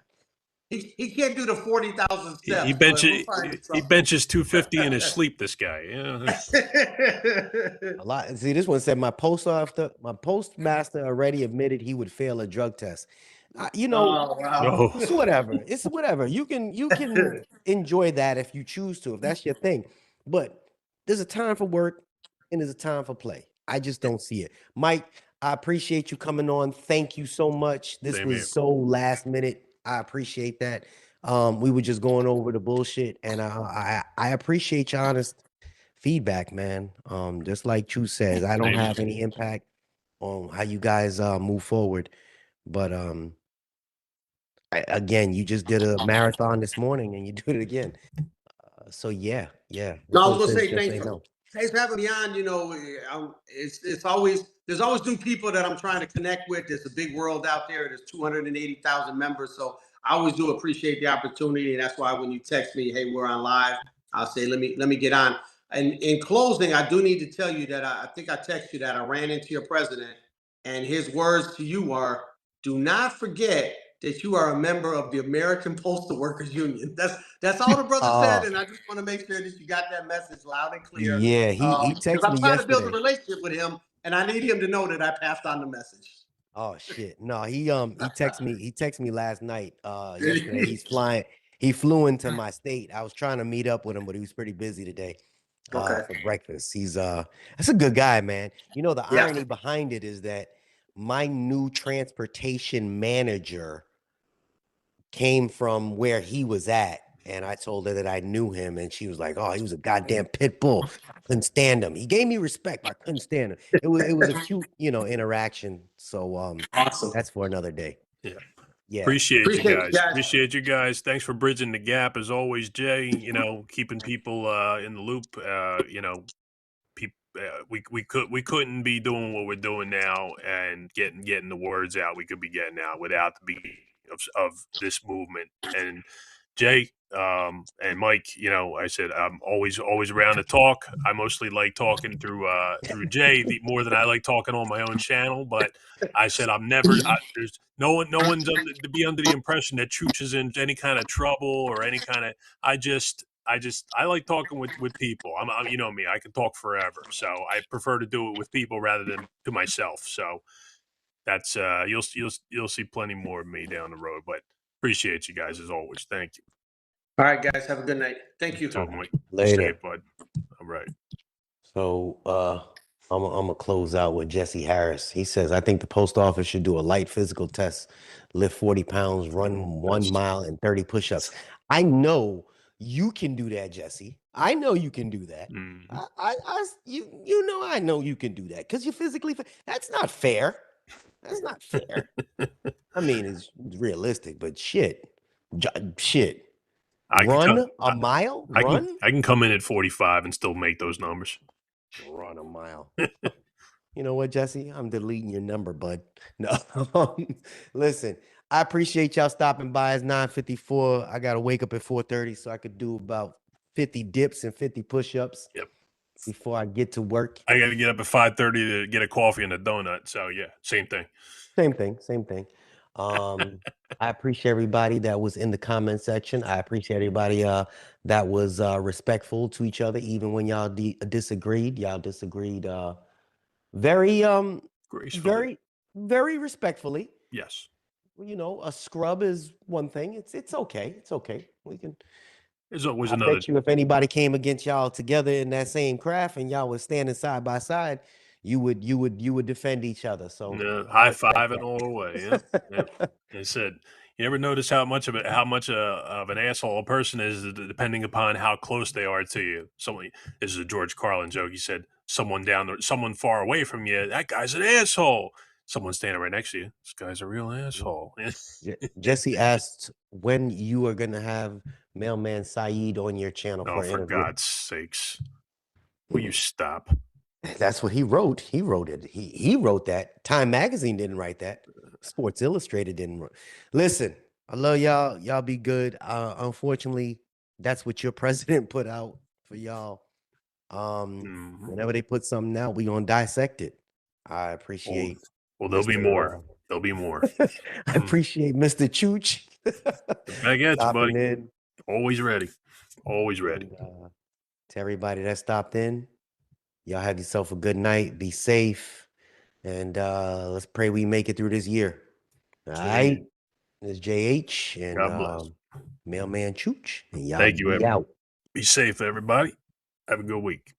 He can't do the 40,000 steps. He benches 250 in his sleep. This guy, A lot. See, this one said my postmaster already admitted he would fail a drug test. It's whatever. It's whatever. You can enjoy that if you choose to, if that's your thing. But there's a time for work and there's a time for play. I just don't see it. Mike, I appreciate you coming on. Thank you so much. This Same was here. so last minute. I appreciate that. We were just going over the bullshit, and I appreciate your honest feedback, man. Just like Chu says, I don't have any impact on how you guys move forward, but again, you just did a marathon this morning, and you do it again. So yeah. No, I was gonna say thanks. Thanks for having me on. It's always there's always new people that I'm trying to connect with. There's a big world out there. There's 280,000 members, so I always do appreciate the opportunity, and that's why when you text me, hey, we're on live, I'll say let me get on. And in closing, I do need to tell you that I think I text you that I ran into your president, and his words to you are, "Do not forget that you are a member of the American Postal Workers Union." That's all the brother said, and I just want to make sure that you got that message loud and clear. Yeah, he texted I'm me trying yesterday to build a relationship with him, and I need him to know that I passed on the message. Oh shit. No, he texted me last night. Yesterday he's flying. He flew into my state. I was trying to meet up with him, but he was pretty busy today. For breakfast. He's that's a good guy, man. The irony behind it is that my new transportation manager came from where he was at, and I told her that I knew him, and she was like, "Oh, he was a goddamn pit bull. Couldn't stand him. He gave me respect, but I couldn't stand him." It was a cute, interaction. So awesome. That's for another day. Yeah. Appreciate you guys. Appreciate you guys. Thanks for bridging the gap as always, Jay. Keeping people in the loop. We couldn't be doing what we're doing now and getting the words out we could be getting out without the beginning of this movement. And Jay and Mike, I said I'm always around to talk. I mostly like talking through Jay more than I like talking on my own channel. But I said I'm never. There's no one's to be under the impression that Chooch is in any kind of trouble or any kind of. I like talking with people. I'm you know me. I can talk forever, so I prefer to do it with people rather than to myself. So that's you'll see plenty more of me down the road. But appreciate you guys as always. Thank you. All right, guys. Have a good night. Thank you. Later, safe, bud. All right. So I'm gonna close out with Jesse Harris. He says, "I think the post office should do a light physical test, lift 40 pounds, run 1 mile, and 30 push-ups." I know you can do that, Jesse. I know you can do that. Mm-hmm. I know you can do that because you're physically fit. That's not fair. That's not fair. I mean, it's realistic, but shit. Run a mile? I can come in at 45 and still make those numbers. Run a mile. You know what, Jesse? I'm deleting your number, bud. No. Listen, I appreciate y'all stopping by. It's 9:54. I got to wake up at 4:30 so I could do about 50 dips and 50 push-ups. Yep. Before I get to work. I got to get up at 5:30 to get a coffee and a donut. So yeah, same thing. Same thing. I appreciate everybody that was in the comment section. I appreciate everybody that was respectful to each other, even when y'all disagreed. Y'all disagreed very gracefully. very, very respectfully. Yes. A scrub is one thing. It's okay. It's okay. We can. There's always I bet you if anybody came against y'all together in that same craft and y'all was standing side by side, you would defend each other. So high five and all the way. Yeah. They said, you ever notice how much of an asshole a person is depending upon how close they are to you? This is a George Carlin joke. He said, someone far away from you, that guy's an asshole. Someone standing right next to you, this guy's a real asshole. Jesse asked when you are going to have Mailman Saeed on your channel for an interview. God's sakes. Will you stop? That's what he wrote. He wrote it. He wrote that. Time Magazine didn't write that. Sports Illustrated didn't. Listen, I love y'all. Y'all be good. Unfortunately, That's what your president put out for y'all. Whenever they put something out, we gonna dissect it. I appreciate. Well, there'll be more. There'll be more. I appreciate Mr. Chooch Back at you, buddy. in. Always ready. Always ready. And, to everybody that stopped in, y'all have yourself a good night. Be safe, and let's pray we make it through this year. All right. It's JH and God bless. Mailman Chooch. And y'all Thank you, be out. Be safe, everybody. Have a good week.